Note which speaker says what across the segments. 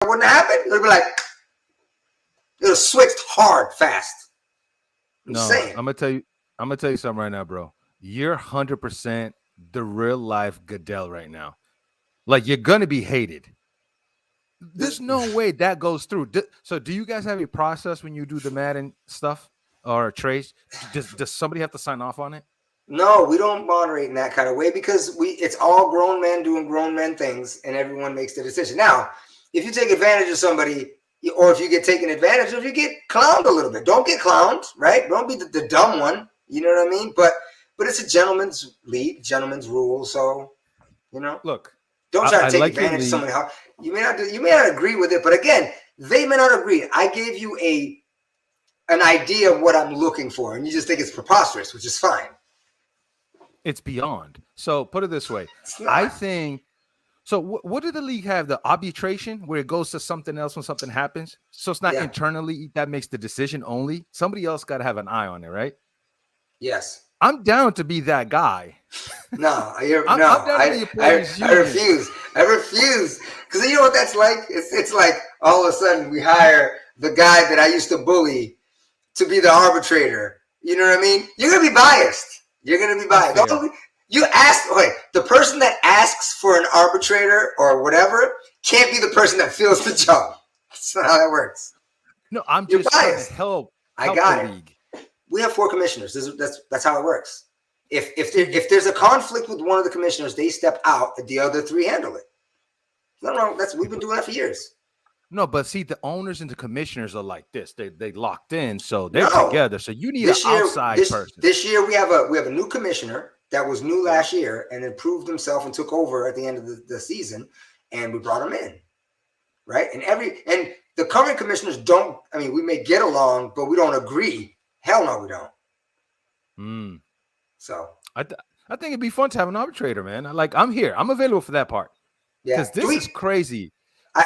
Speaker 1: wouldn't happen. It would be like, it would have switched hard, fast. I'm saying.
Speaker 2: I'm gonna tell you something right now, bro. You're 100% the real life Goodell right now. Like, you're gonna be hated. There's no way that goes through. So, do you guys have a process when you do the Madden stuff or trace? Does somebody have to sign off on it?
Speaker 1: No, we don't moderate in that kind of way because it's all grown men doing grown men things, and everyone makes the decision. Now, if you take advantage of somebody, or if you get taken advantage of, you get clowned a little bit. Don't get clowned, right? Don't be the dumb one. You know what I mean? But it's a gentleman's league, gentleman's rule. So,
Speaker 2: Look,
Speaker 1: don't try to take
Speaker 2: like
Speaker 1: advantage of somebody. You may not agree with it, but again, they may not agree. I gave you an idea of what I'm looking for, and you just think it's preposterous, which is fine.
Speaker 2: It's beyond. So put it this way. I think so. What did the league have? The arbitration where it goes to something else when something happens. So it's not internally that makes the decision only. Somebody else got to have an eye on it, right?
Speaker 1: Yes.
Speaker 2: I'm down to be that guy.
Speaker 1: No, I refuse. I refuse. Because you know what that's like? It's like all of a sudden we hire the guy that I used to bully to be the arbitrator. You know what I mean? You're going to be biased. You're going to be biased. The person that asks for an arbitrator or whatever can't be the person that fills the job. That's not how that works.
Speaker 2: No, I'm just trying to help
Speaker 1: I got
Speaker 2: the
Speaker 1: it.
Speaker 2: league.
Speaker 1: We have 4 commissioners. That's how it works. If there's a conflict with one of the commissioners, they step out and the other 3 handle it. No, we've been doing that for years.
Speaker 2: No, but see, the owners and the commissioners are like this. They locked in, so they're together. So you need an outside person.
Speaker 1: This year we have a new commissioner that was new last year and improved himself and took over at the end of the season, and we brought him in, right? And the current commissioners don't. I mean, we may get along, but we don't agree. Hell no, we don't. So
Speaker 2: I think it'd be fun to have an arbitrator, man. I'm here. I'm available for that part.
Speaker 1: Yeah,
Speaker 2: because this is crazy.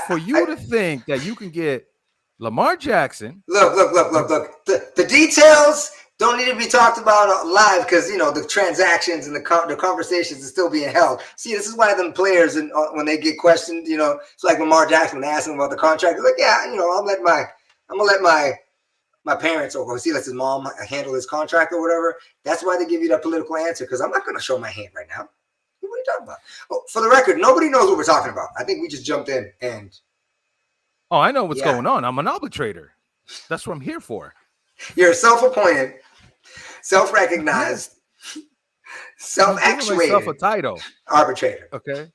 Speaker 2: For you to think that you can get Lamar Jackson.
Speaker 1: Look. The details don't need to be talked about live because, the transactions and the conversations are still being held. See, this is why them players, and when they get questioned, it's like Lamar Jackson, when they ask him about the contract, they're like, yeah, I'm gonna let my parents or he lets his mom handle his contract or whatever. That's why they give you that political answer, because I'm not going to show my hand right now. What are you talking about? Oh, for the record, nobody knows what we're talking about. I think we just jumped in and.
Speaker 2: Oh, I know what's going on. I'm an arbitrator. That's what I'm here for.
Speaker 1: You're a self-appointed, self-recognized, self-actuated
Speaker 2: myself a title
Speaker 1: arbitrator.
Speaker 2: Okay.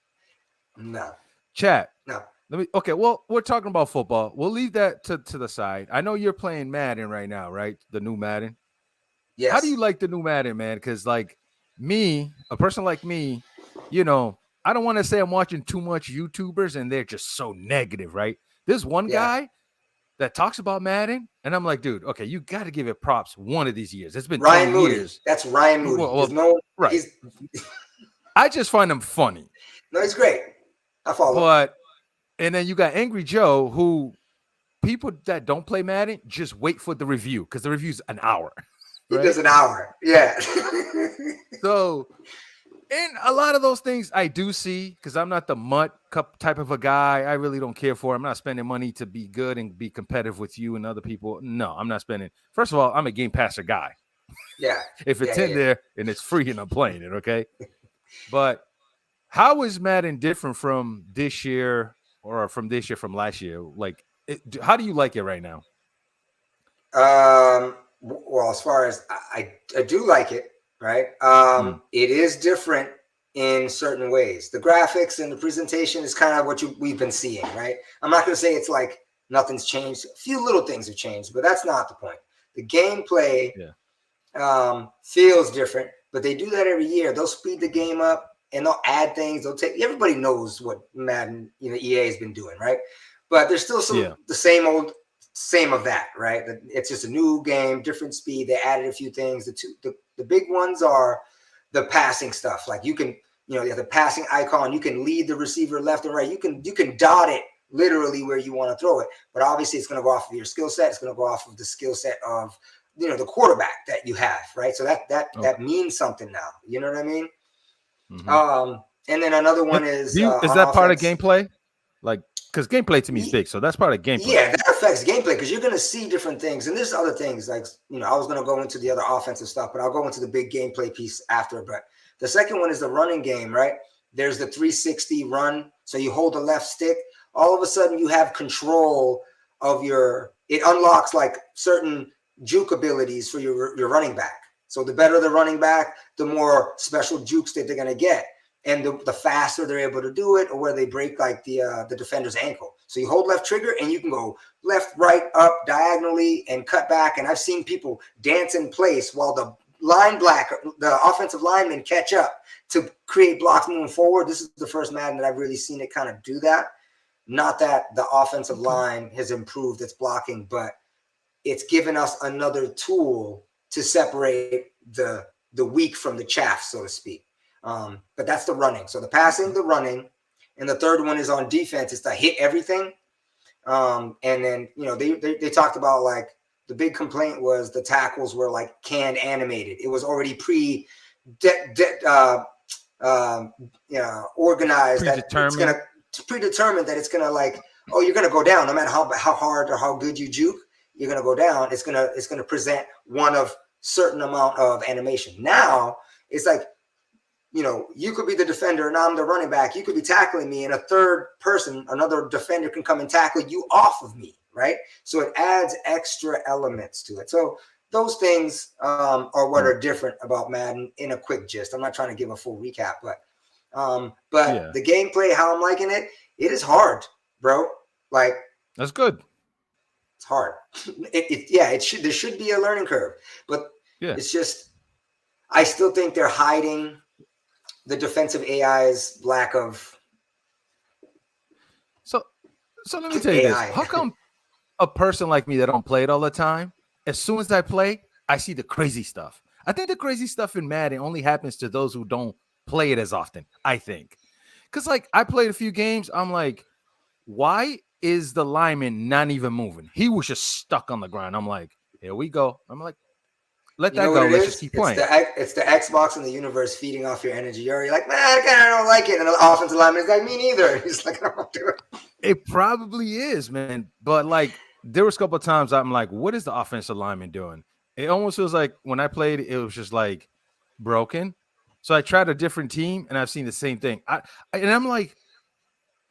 Speaker 1: No.
Speaker 2: Chat.
Speaker 1: No.
Speaker 2: Okay, well, we're talking about football. We'll leave that to the side. I know you're playing Madden right now, right? The new Madden.
Speaker 1: Yes.
Speaker 2: How do you like the new Madden, man? Because like me, a person like me, I don't want to say I'm watching too much YouTubers and they're just so negative, right? There's one guy that talks about Madden, and I'm like, dude, okay, you got to give it props one of these years. It's been
Speaker 1: Ryan
Speaker 2: 10
Speaker 1: Moody.
Speaker 2: years.
Speaker 1: That's Ryan Moody.
Speaker 2: Right. I just find him funny.
Speaker 1: No, he's great. I follow.
Speaker 2: And then you got Angry Joe, who people that don't play Madden just wait for the review because the review's an hour.
Speaker 1: Right? He does an hour. Yeah.
Speaker 2: So, and a lot of those things I do see because I'm not the mutt cup type of a guy. I really don't care for. I'm not spending money to be good and be competitive with you and other people. No, I'm not spending. First of all, I'm a Game Passer guy.
Speaker 1: Yeah.
Speaker 2: If it's in there and it's free and I'm playing it, okay? But how is Madden different from this year? Or from this year, from last year, how do you like it right now?
Speaker 1: Well, as far as I do like it, right? It is different in certain ways. The graphics and the presentation is kind of what we've been seeing, right? I'm not going to say it's like nothing's changed. A few little things have changed, but that's not the point. The gameplay feels different, but they do that every year. They'll speed the game up. And they'll add things. Everybody knows what Madden, EA has been doing, right? But there's still the same of that, right? It's just a new game, different speed. They added a few things. The big ones are the passing stuff. Like you can, you have the passing icon. You can lead the receiver left and right. You can dot it literally where you want to throw it. But obviously, it's going to go off of your skill set. It's going to go off of the skill set of the quarterback that you have, right? So that means something now. You know what I mean?
Speaker 2: Mm-hmm.
Speaker 1: And then another one is
Speaker 2: that part of gameplay? Like because gameplay to me is big, so that's part of gameplay.
Speaker 1: Yeah, that affects gameplay because you're going to see different things, and there's other things like I was going to go into the other offensive stuff, but I'll go into the big gameplay piece after. But the second one is the running game, right? There's the 360 run, so you hold the left stick. All of a sudden, you have control of it unlocks like certain juke abilities for your running back. So the better the running back, the more special jukes that they're going to get. And the faster they're able to do it, or where they break like the defender's ankle. So you hold left trigger and you can go left, right, up, diagonally, and cut back. And I've seen people dance in place while the offensive linemen catch up to create blocks moving forward. This is the first Madden that I've really seen it kind of do that. Not that the offensive line has improved its blocking, but it's given us another tool to separate the wheat from the chaff, so to speak. But that's the running. So the passing, the running, and the third one is on defense. Is to hit everything. And then they talked about like the big complaint was the tackles were like canned animated. It was already organized that it's gonna predetermined that it's gonna like, oh, you're gonna go down no matter how hard or how good you juke, you're gonna go down. It's gonna present one of certain amount of animation. Now it's like, you could be the defender and I'm the running back. You could be tackling me and a third person, another defender can come and tackle you off of me, right? So it adds extra elements to it. So those things are what are different about Madden in a quick gist. I'm not trying to give a full recap, but the gameplay, how I'm liking it, it is hard, bro. Like,
Speaker 2: that's good.
Speaker 1: It's hard. There should be a learning curve, but it's just, I still think they're hiding the defensive AI's lack of.
Speaker 2: So let me tell you
Speaker 1: AI.
Speaker 2: this. How come a person like me that don't play it all the time, as soon as I play, I see the crazy stuff? I think the crazy stuff in Madden only happens to those who don't play it as often, I think. Because, like, I played a few games. I'm like, why is the lineman not even moving? He was just stuck on the ground. I'm like, here we go. I'm like, let that go. Let's just keep playing.
Speaker 1: It's the Xbox and the universe feeding off your energy. You're like, man, I kind of don't like it. And the offensive lineman is like, me neither. He's like, I don't do it.
Speaker 2: It probably is, man. But like, there was a couple of times I'm like, what is the offensive lineman doing? It almost feels like when I played, it was just like broken. So I tried a different team and I've seen the same thing. And I'm like,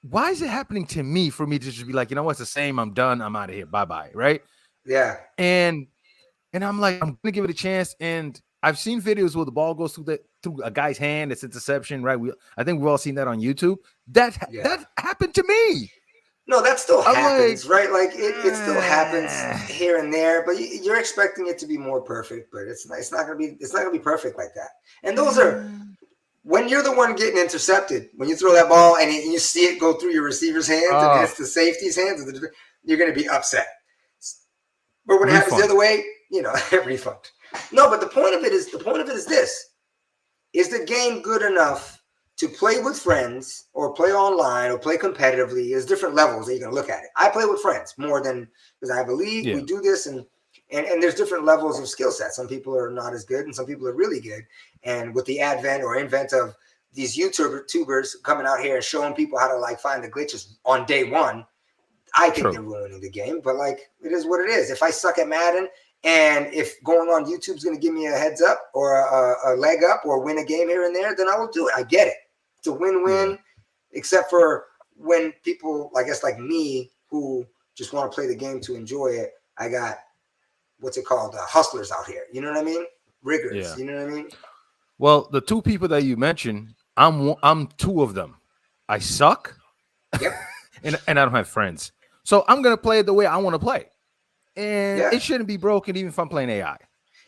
Speaker 2: why is it happening to me for me to just be like, you know what's the same? I'm done. I'm out of here. Bye-bye. Right?
Speaker 1: Yeah.
Speaker 2: And I'm like, I'm gonna give it a chance. And I've seen videos where the ball goes through a guy's hand. It's interception, right? I think we've all seen that on YouTube. That happened to me.
Speaker 1: No, that still happens, right? Like it still happens here and there, but you're expecting it to be more perfect. But it's not gonna be perfect like that. And those are when you're the one getting intercepted. When you throw that ball and you see it go through your receiver's hands and it's the safety's hands, you're gonna be upset. But when it happens the other way, refund. No, but the point of it is this: is the game good enough to play with friends or play online or play competitively? There's different levels that you're gonna look at it. I play with friends more than because I have a league. We do this, and there's different levels of skill sets. Some people are not as good, and some people are really good. And with the advent or invent of these YouTubers coming out here and showing people how to like find the glitches on day one, I think they're ruining the game. But like, it is what it is. If I suck at Madden, and if going on YouTube is going to give me a heads up or a leg up or win a game here and there, then I will do it. I get it. It's a win-win, except for when people, I guess, like me, who just want to play the game to enjoy it. I got, what's it called? Hustlers out here. You know what I mean? Riggers. Yeah. You know what I mean?
Speaker 2: Well, the two people that you mentioned, I'm two of them. I suck.
Speaker 1: Yep.
Speaker 2: and I don't have friends. So I'm going to play it the way I want to play. And it shouldn't be broken even if I'm playing AI.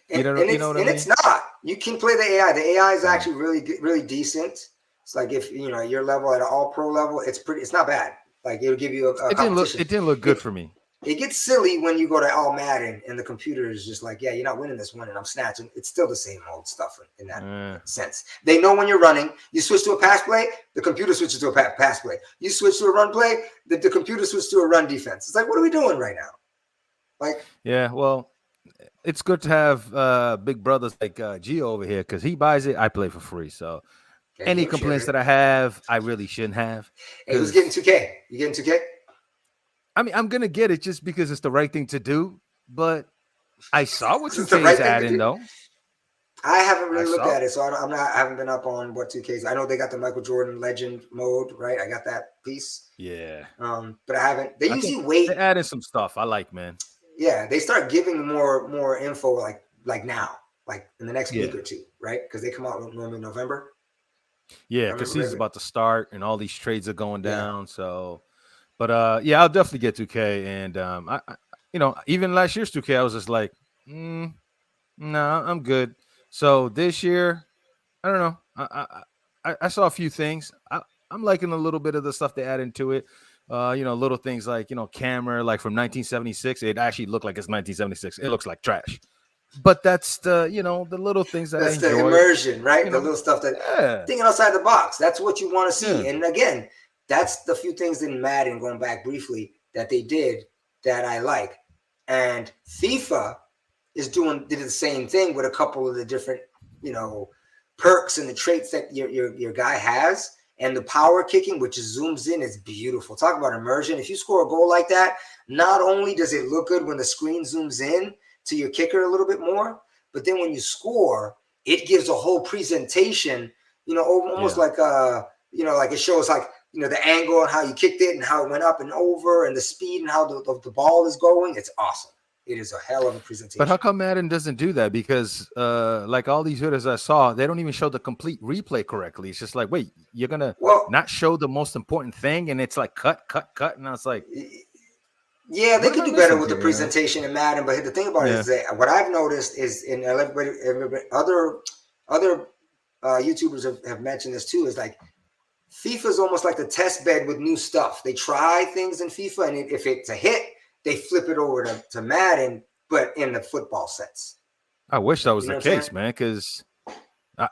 Speaker 2: You know what I mean?
Speaker 1: It's not. You can play the AI. The AI is actually really decent. It's like if your level at an all pro level, it's not bad. Like it'll give you a competition.
Speaker 2: It didn't look good for me.
Speaker 1: It gets silly when you go to all Madden and the computer is just like, yeah, you're not winning this one and I'm snatching. It's still the same old stuff in that sense. They know when you're running. You switch to a pass play, the computer switches to a pass play. You switch to a run play, the computer switches to a run defense. It's like, what are we doing right now? Like,
Speaker 2: yeah, well, it's good to have big brothers like Gio over here because he buys it. I play for free. So any complaints that I have, I really shouldn't have.
Speaker 1: Hey, who's getting 2K? You getting 2K?
Speaker 2: I mean, I'm gonna get it just because it's the right thing to do. But I saw what
Speaker 1: Is this the
Speaker 2: 2K
Speaker 1: right
Speaker 2: is
Speaker 1: thing to
Speaker 2: adding
Speaker 1: do?
Speaker 2: though.
Speaker 1: I haven't
Speaker 2: I
Speaker 1: really looked
Speaker 2: saw.
Speaker 1: at it, so I haven't been up on what 2Ks. I know they got the Michael Jordan Legend mode, right? I got that piece,
Speaker 2: Yeah,
Speaker 1: but I haven't. They
Speaker 2: I think
Speaker 1: usually
Speaker 2: they
Speaker 1: wait.
Speaker 2: added some stuff I like, man.
Speaker 1: Yeah, they start giving more info like now, like in the next week
Speaker 2: Yeah,
Speaker 1: or two, right? Because they come out normally in November.
Speaker 2: yeah,
Speaker 1: I
Speaker 2: because
Speaker 1: remember.
Speaker 2: season's about to start and all these trades are going
Speaker 1: Yeah,
Speaker 2: down. So, but yeah, I'll definitely get 2K. And even last year's 2K, I was just like, no, I'm good. So this year, I don't know. I saw a few things. I'm liking a little bit of the stuff they add into it. Little things like camera, like from 1976. It actually looked like it's 1976. It looks like trash, but that's the little things that I
Speaker 1: that's the
Speaker 2: enjoy.
Speaker 1: immersion, right?
Speaker 2: You
Speaker 1: The
Speaker 2: know,
Speaker 1: little stuff that
Speaker 2: yeah,
Speaker 1: thinking outside the box. That's what you want to
Speaker 2: yeah,
Speaker 1: see. And again, that's the few things in Madden, going back briefly, that they did that I like. And FIFA did the same thing with a couple of the different, you know, perks and the traits that your guy has. And the power kicking, which zooms in, is beautiful. Talk about immersion. If you score a goal like that, not only does it look good when the screen zooms in to your kicker a little bit more, but then when you score, it gives a whole presentation, almost
Speaker 2: yeah.
Speaker 1: like like it shows like the angle and how you kicked it and how it went up and over and the speed and how the ball is going. It's awesome. It is a hell of a
Speaker 2: But how
Speaker 1: presentation.
Speaker 2: come Madden doesn't do that? Because like all these videos I saw, they don't even show the complete replay correctly. It's just like, wait, you're gonna
Speaker 1: Well,
Speaker 2: not show the most important thing, and it's like cut, cut, cut, and I was like,
Speaker 1: yeah, they
Speaker 2: what am
Speaker 1: could
Speaker 2: I
Speaker 1: do better
Speaker 2: missing
Speaker 1: with the
Speaker 2: here?
Speaker 1: presentation in Madden, but the thing about it
Speaker 2: Yeah.
Speaker 1: is that what I've noticed is, in everybody other YouTubers have mentioned this too, is like FIFA is almost like the test bed with new stuff. They try things in FIFA, and if it's a hit, they flip it over to Madden, but in the football sense.
Speaker 2: I wish that was
Speaker 1: You know
Speaker 2: the
Speaker 1: what I'm saying?
Speaker 2: case, man. Because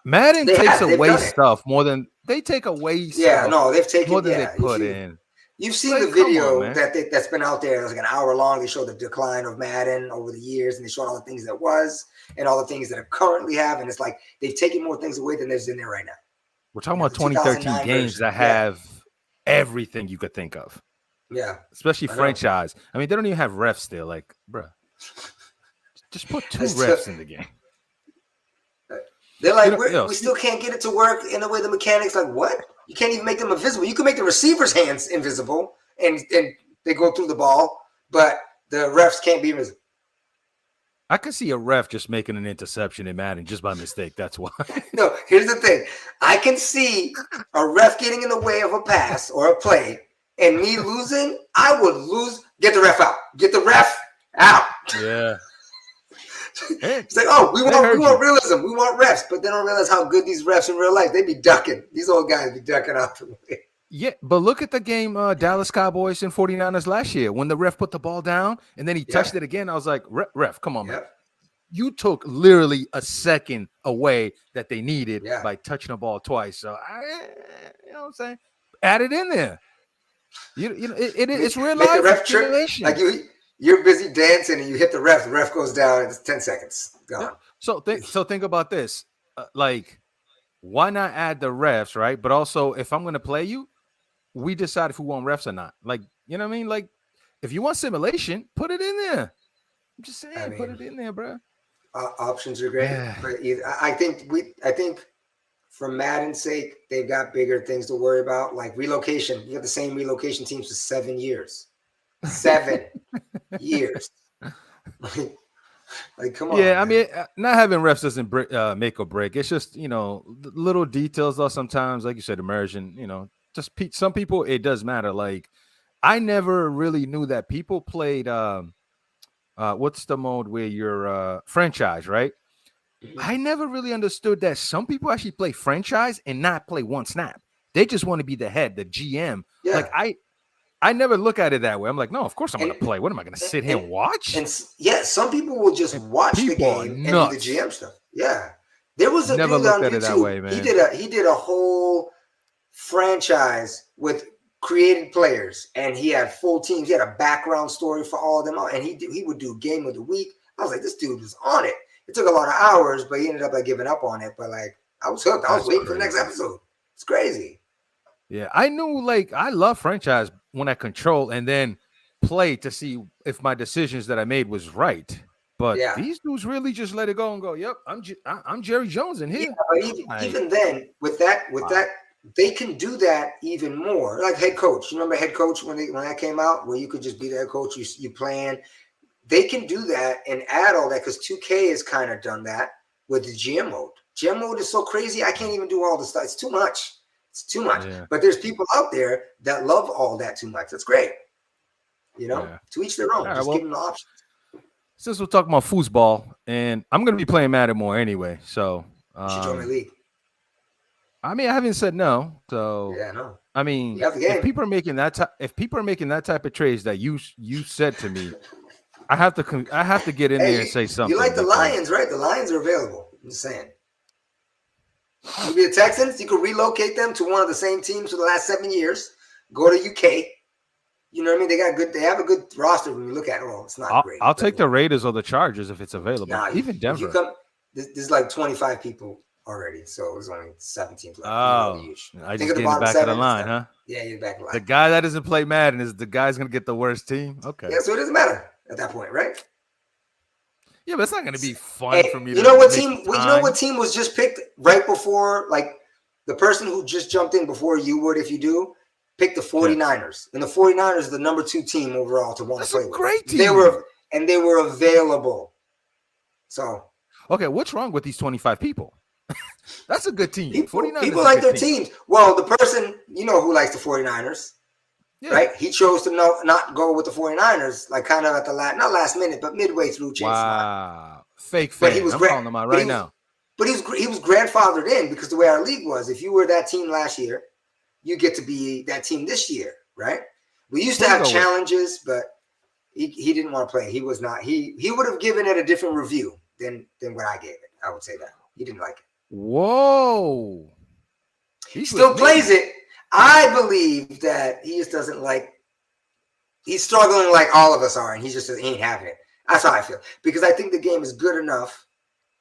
Speaker 2: Madden
Speaker 1: They
Speaker 2: takes
Speaker 1: have. They've
Speaker 2: away
Speaker 1: done it.
Speaker 2: stuff more than they take away
Speaker 1: Yeah,
Speaker 2: stuff
Speaker 1: no, they've
Speaker 2: more
Speaker 1: taken.
Speaker 2: than they
Speaker 1: Yeah, if
Speaker 2: put in.
Speaker 1: you've seen the
Speaker 2: Like, come on,
Speaker 1: video
Speaker 2: man.
Speaker 1: that's been out there, it's like an hour long. They show the decline of Madden over the years, and they show all the things that was and all the things that are currently have, and it's like they've taken more things away than there's in there right now.
Speaker 2: We're talking about
Speaker 1: The
Speaker 2: 2013
Speaker 1: 2009
Speaker 2: games
Speaker 1: version.
Speaker 2: that
Speaker 1: Yeah,
Speaker 2: have everything you could think of,
Speaker 1: yeah,
Speaker 2: especially
Speaker 1: I know.
Speaker 2: franchise. I mean, they don't even have refs still. Like, bruh, just put two
Speaker 1: That's too,
Speaker 2: refs in the game.
Speaker 1: they're like,
Speaker 2: Yo,
Speaker 1: we still can't get it to work in the way the mechanics. Like, what? You can't even make them invisible. You can make the receiver's hands invisible, and they go through the ball, but the refs can't be invisible.
Speaker 2: I could see a ref just making an interception in Madden just by mistake. That's why.
Speaker 1: No, here's the thing. I can see a ref getting in the way of a pass or a play, and me losing, I would lose. Get the ref out. Get the ref out.
Speaker 2: Yeah.
Speaker 1: It's like, oh, we
Speaker 2: They
Speaker 1: want
Speaker 2: heard you.
Speaker 1: realism. We want refs, but they don't realize how good these refs in real life. They be ducking. These old guys be ducking out the way.
Speaker 2: Yeah, but look at the game Dallas Cowboys and 49ers last year when the ref put the ball down and then he touched it again. I was like, ref, come on, man.
Speaker 1: Yep.
Speaker 2: You took literally a second away that they needed
Speaker 1: Yeah.
Speaker 2: by touching the ball twice. So, you know what I'm saying? Add it in there. It's real
Speaker 1: Make the
Speaker 2: life.
Speaker 1: ref
Speaker 2: It's
Speaker 1: trip.
Speaker 2: simulation.
Speaker 1: Like you're busy dancing and you hit the ref goes down. It's 10 seconds. Gone.
Speaker 2: Yeah. So think about this. Like, why not add the refs, right? But also, if I'm going to play you, we decide if we want refs or not. Like, you know what I mean? Like, if you want simulation, put it in there. I'm just saying, put it in there, bro.
Speaker 1: Options are great, but I think for Madden's sake, they've got bigger things to worry about, like relocation. You got the same relocation teams for 7 years. 7 years. Like, come on.
Speaker 2: Yeah, I
Speaker 1: Man.
Speaker 2: mean, not having refs doesn't make or break. It's just little details, though. Sometimes, like you said, immersion. Just some people it does matter. Like, I never really knew that people played. What's the mode where you're franchise, right?
Speaker 1: Mm-hmm.
Speaker 2: I never really understood that some people actually play franchise and not play one snap. They just want to be the head, the GM.
Speaker 1: Yeah.
Speaker 2: Like I never look at it that way. I'm like, no, of course I'm going to play. What am I going to sit here and watch?
Speaker 1: And yeah, some people will just watch the game and do the GM stuff. Yeah, there was a
Speaker 2: never
Speaker 1: dude
Speaker 2: looked
Speaker 1: on
Speaker 2: at
Speaker 1: YouTube.
Speaker 2: it that way, man.
Speaker 1: He did a whole franchise with created players, and he had full teams. He had a background story for all of them, and he would do game of the week. I was like, this dude was on it. It took a lot of hours, but he ended up giving up on it. But like, I was hooked. I was waiting for the next episode. It's crazy.
Speaker 2: Yeah, I knew, like, I love franchise when I control, and then play to see if my decisions that I made was right. But
Speaker 1: Yeah.
Speaker 2: these dudes really just let it go and go, yep, I'm Jerry Jones in here.
Speaker 1: Yeah, but even then, with that, they can do that even more. Like head coach, you remember head coach when that came out, where you could just be the head coach, you plan. They can do that and add all that because 2K has kind of done that with the GM mode. GM mode is so crazy, I can't even do all the stuff. It's too much. It's too much. Yeah. But there's people out there that love all that too much. That's great. To each their own. Just give them the options.
Speaker 2: Since we're talking about foosball, and I'm going to be playing Madden more anyway, so
Speaker 1: you should join my league.
Speaker 2: I mean, I haven't said no. So
Speaker 1: yeah, no.
Speaker 2: I mean, if people are making that type of trades that you said to me, I have to get in there and say something.
Speaker 1: You like the Lions, right? The Lions are available. I'm just saying. You be the Texans. You could relocate them to one of the same teams for the last 7 years. Go to UK. You know what I mean? They have a good roster when you look at it. Oh, it's not great.
Speaker 2: I'll take the Raiders or the Chargers if it's available.
Speaker 1: Nah,
Speaker 2: even Denver.
Speaker 1: There's like 25 people already, so there's only 17 left.
Speaker 2: Oh, I just get back of the line, huh?
Speaker 1: Yeah, you're back of the line.
Speaker 2: The guy that doesn't play Madden is the guy's gonna get the worst team. Okay.
Speaker 1: Yeah, so it doesn't matter at that point, right?
Speaker 2: Yeah, but it's not gonna be fun for me.
Speaker 1: You know what team? You know what team was just picked right before, like the person who just jumped in before you would, if you do. Pick the 49ers. And the 49ers are the number 2 team overall to want to play with.
Speaker 2: That's a great team.
Speaker 1: They were available. So.
Speaker 2: Okay, what's wrong with these 25 people? That's a good team.
Speaker 1: People like their teams. Well, the person, who likes the 49ers, right? He chose to not go with the 49ers, like kind of at the not last minute, but midway through.
Speaker 2: Wow. Fake fan. I'm calling them out right now.
Speaker 1: But he was grandfathered in because the way our league was, if you were that team last year, you get to be that team this year, right? We used to have challenges, but he didn't want to play. He was not. He would have given it a different review than what I gave it. I would say that. He didn't like it.
Speaker 2: Whoa.
Speaker 1: He still plays it. I believe that he just doesn't like. He's struggling like all of us are, and he ain't having it. That's how I feel. Because I think the game is good enough.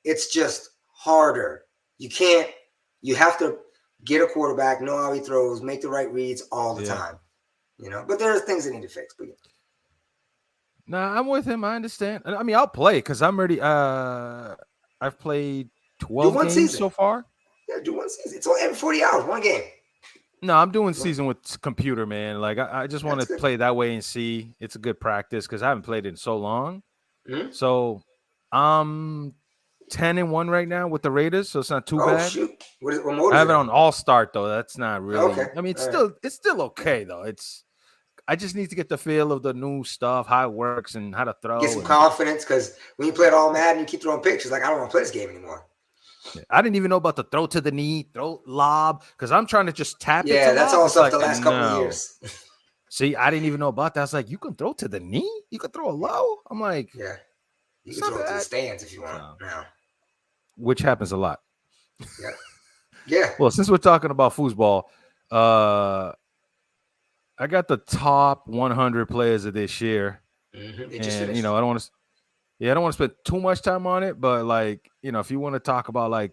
Speaker 1: It's just harder. You have to get a quarterback, know how he throws, make the right reads all the time. But there are things that need to fix. But
Speaker 2: Nah, I'm with him. I understand. I mean, I'll play because I'm ready. I've played 12 games season so far.
Speaker 1: Yeah, do one season. It's only every 40 hours, one game.
Speaker 2: No, I'm doing season with computer, man. Like I just want to play that way and see. It's a good practice because I haven't played it in so long. Mm-hmm. So I'm 10-1 right now with the Raiders, so it's not too bad.
Speaker 1: Shoot. What mode
Speaker 2: I have it on all start though. That's not really.
Speaker 1: Okay.
Speaker 2: I mean, it's still okay though. I just need to get the feel of the new stuff, how it works, and how to throw.
Speaker 1: Get some confidence because when you play it all Madden, you keep throwing picks. Like I don't want to play this game anymore.
Speaker 2: I didn't even know about the throw to the knee, throw lob, because I'm trying to just tap it.
Speaker 1: Yeah, that's all stuff the last couple of years.
Speaker 2: See, I didn't even know about that. I was like, you can throw to the knee? You can throw a low? I'm like,
Speaker 1: yeah. You can throw it to the stands if you want now.
Speaker 2: Which happens a lot.
Speaker 1: Yeah. Yeah.
Speaker 2: Well, since we're talking about foosball, I got the top 100 players of this year.
Speaker 1: Mm-hmm.
Speaker 2: And, I don't want to spend too much time on it, but like, if you want to talk about like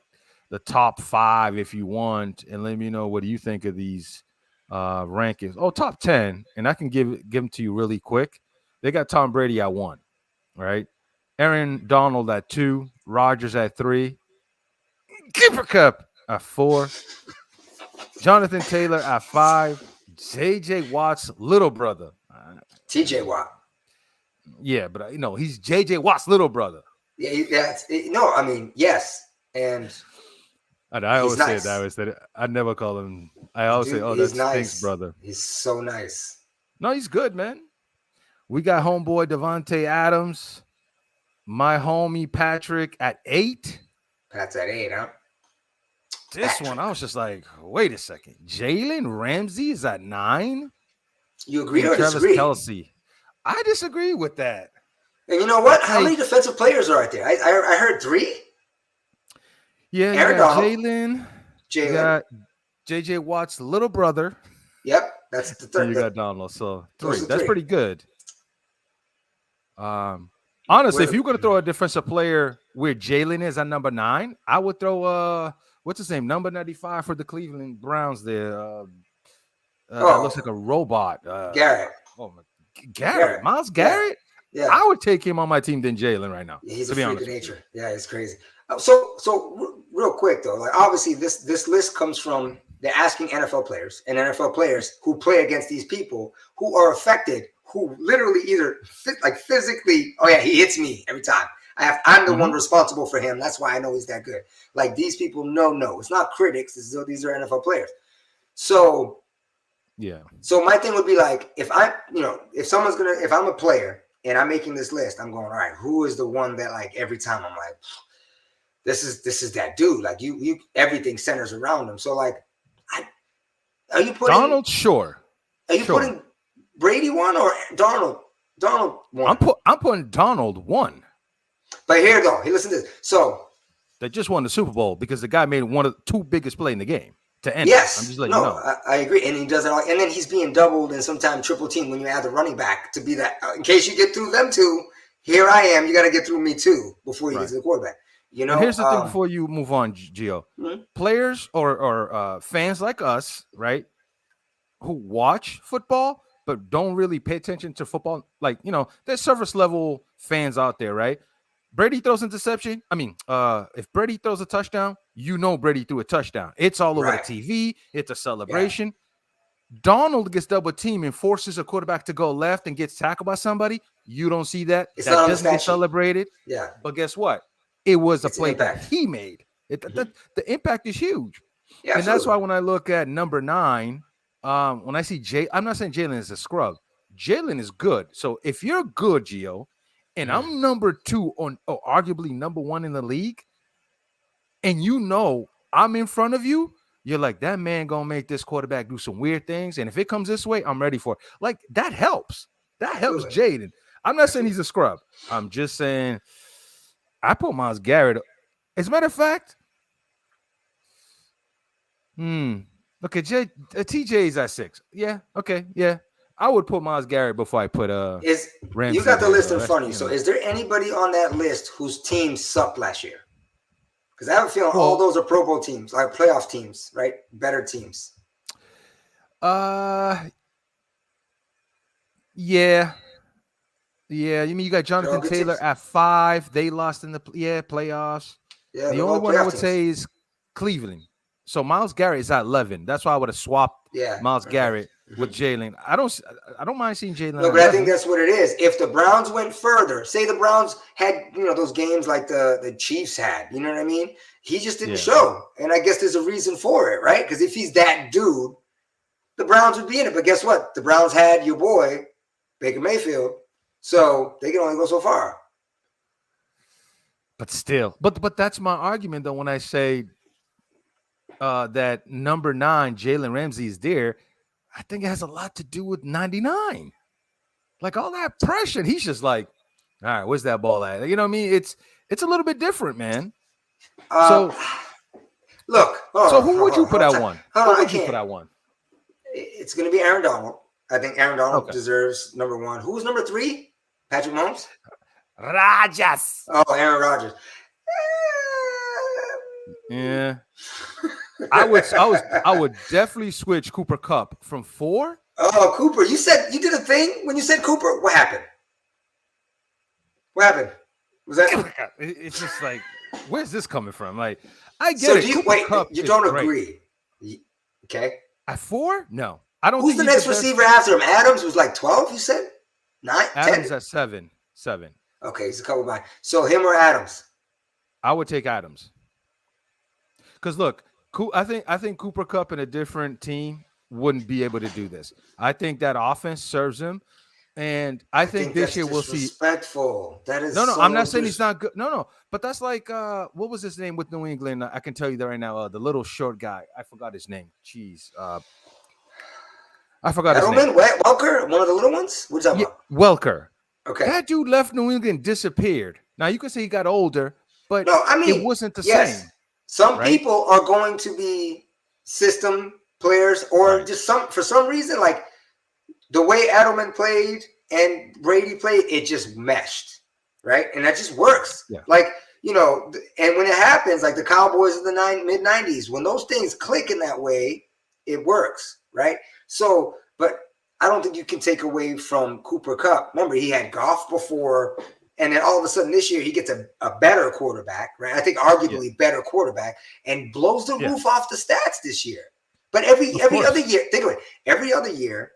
Speaker 2: the top 5, if you want, and let me know what do you think of these rankings. Oh, top 10, and I can give them to you really quick. They got Tom Brady at 1, right? Aaron Donald at 2, Rodgers at 3, Cooper Kupp at 4, Jonathan Taylor at 5, J.J. Watt's little brother.
Speaker 1: T.J. Watt.
Speaker 2: Yeah, but he's J.J. Watt's little brother.
Speaker 1: Yeah, yes. And
Speaker 2: I always say it that way. That I never call him. I always say, "Oh, that's nice. Thanks, brother."
Speaker 1: He's so nice.
Speaker 2: No, he's good, man. We got homeboy Devontae Adams, my homie Patrick at 8.
Speaker 1: Pat's at 8, huh?
Speaker 2: This one, I was just like, wait a second. Jalen Ramsey is at 9.
Speaker 1: You agree or disagree?
Speaker 2: Travis Kelce. I disagree with that.
Speaker 1: And you know what? How many defensive players are out there? I heard 3.
Speaker 2: Yeah,
Speaker 1: Aaron Donald,
Speaker 2: Jalen. You got J.J. Watt's little brother.
Speaker 1: Yep, that's the third.
Speaker 2: And you got Donald, so 3. That's pretty good. Honestly, if you're going to throw a defensive player where Jalen is at number 9, I would throw what's his name? Number 95 for the Cleveland Browns there. That looks like a robot.
Speaker 1: Garrett.
Speaker 2: Oh my, Miles Garrett.
Speaker 1: Yeah.
Speaker 2: I would take him on my team than Jalen right now.
Speaker 1: He's
Speaker 2: to
Speaker 1: a
Speaker 2: be
Speaker 1: freak
Speaker 2: honest
Speaker 1: of nature. Yeah, it's crazy. So real quick though, like obviously this list comes from they're asking NFL players and NFL players who play against these people who are affected, who literally either physically, oh yeah, he hits me every time. I'm the one responsible for him. That's why I know he's that good. Like these people no, it's not critics. These are NFL players. So
Speaker 2: yeah.
Speaker 1: So my thing would be like, if I'm a player and I'm making this list, I'm going, all right, who is the one that like every time I'm like, this is that dude. Like you everything centers around him. So like, are you putting
Speaker 2: Donald? Sure.
Speaker 1: Are you putting Brady one or Darnold? Darnold one.
Speaker 2: I'm putting Donald one.
Speaker 1: But here though, listen to this. So
Speaker 2: they just won the Super Bowl because the guy made one of the two biggest play in the game to end.
Speaker 1: Yes,
Speaker 2: I'm just letting you know.
Speaker 1: I agree, and he does it all. And then he's being doubled and sometimes triple team when you add the running back to be that. In case you get through them two, here I am. You got to get through me too before you get to the quarterback. You know.
Speaker 2: And here's the thing before you move on, Gio. Players or fans like us, right, who watch football but don't really pay attention to football. Like, there's surface level fans out there, right? Brady throws an interception. I mean, if Brady throws a touchdown, Brady threw a touchdown. It's all over the TV. It's a celebration. Yeah. Donald gets double teamed and forces a quarterback to go left and gets tackled by somebody. You don't see that.
Speaker 1: It's
Speaker 2: that doesn't get celebrated.
Speaker 1: Yeah.
Speaker 2: But guess what? It was a play that he made. The impact is huge. Yeah, and that's why when I look at number 9, when I see I'm not saying Jalen is a scrub. Jalen is good. So if you're good, Gio, and I'm number 2 or arguably number 1 in the league, and I'm in front of you, you're like, that man gonna make this quarterback do some weird things. And if it comes this way, I'm ready for it. Like, that helps. That helps Jaden. I'm not saying he's a scrub. I'm just saying I put Myles Garrett. As a matter of fact, look at TJ's at 6. Yeah, okay, yeah. I would put Myles Garrett before I put Ramsey.
Speaker 1: You got the list in front of you. So is there anybody on that list whose team sucked last year? Because I have a feeling all those are Pro Bowl teams, like playoff teams, right? Better teams.
Speaker 2: Yeah. You mean you got Jonathan Taylor at 5? They lost in the playoffs. Yeah. The only one I would say is Cleveland. So Myles Garrett is at 11. That's why I would have swapped Myles Garrett with Jalen. I don't mind seeing Jalen.
Speaker 1: No, but I think that's what it is. If the Browns went further, say the Browns had those games like the Chiefs had, you know what I mean? He just didn't show, and I guess there's a reason for it, right? Because if he's that dude, the Browns would be in it. But guess what? The Browns had your boy Baker Mayfield, so they can only go so far.
Speaker 2: But still, but that's my argument though when I say that number 9 Jalen Ramsey is there. I think it has a lot to do with 99. Like all that pressure. He's just like, all right, where's that ball at? You know what I mean? It's a little bit different, man. So
Speaker 1: look.
Speaker 2: Who would you put at 1? Who would you put at 1?
Speaker 1: It's going to be Aaron Donald. I think Aaron Donald deserves number 1. Who's number 3? Patrick Mahomes?
Speaker 2: Rodgers.
Speaker 1: Oh, Aaron Rodgers.
Speaker 2: Yeah. I would definitely switch Cooper Kupp from 4.
Speaker 1: Oh, Cooper. You did a thing when you said Cooper. What happened? Was that?
Speaker 2: It's just like, where's this coming from? Like, I get it.
Speaker 1: You don't agree. Okay.
Speaker 2: At 4? No. I don't.
Speaker 1: Who's the next receiver after him? Adams was like 12, you said? 9?
Speaker 2: Adams
Speaker 1: 10?
Speaker 2: at 7. 7.
Speaker 1: Okay, he's a couple behind. So him or Adams?
Speaker 2: I would take Adams. Because look, I think Cooper Kupp in a different team wouldn't be able to do this. I think that offense serves him, and I think this year we'll see.
Speaker 1: Respectful. That is
Speaker 2: no. I'm not saying he's not good. No. But that's like what was his name with New England? I can tell you that right now. The little short guy. I forgot his name. Jeez. I forgot his name.
Speaker 1: Welker, one of the little ones. What's that?
Speaker 2: Welker.
Speaker 1: Okay.
Speaker 2: That dude left New England, disappeared. Now you can say he got older, but it wasn't the same.
Speaker 1: Some people are going to be system players, or just for some reason, like the way Edelman played and Brady played, it just meshed, right? And that just works. Yeah. Like, and when it happens, like the Cowboys in the mid-90s, when those things click in that way, it works, right? So, but I don't think you can take away from Cooper Kupp. Remember, he had Goff before, and then all of a sudden this year he gets a better quarterback, right? I think arguably better quarterback, and blows the roof off the stats this year. But every other year, think of it. Every other year,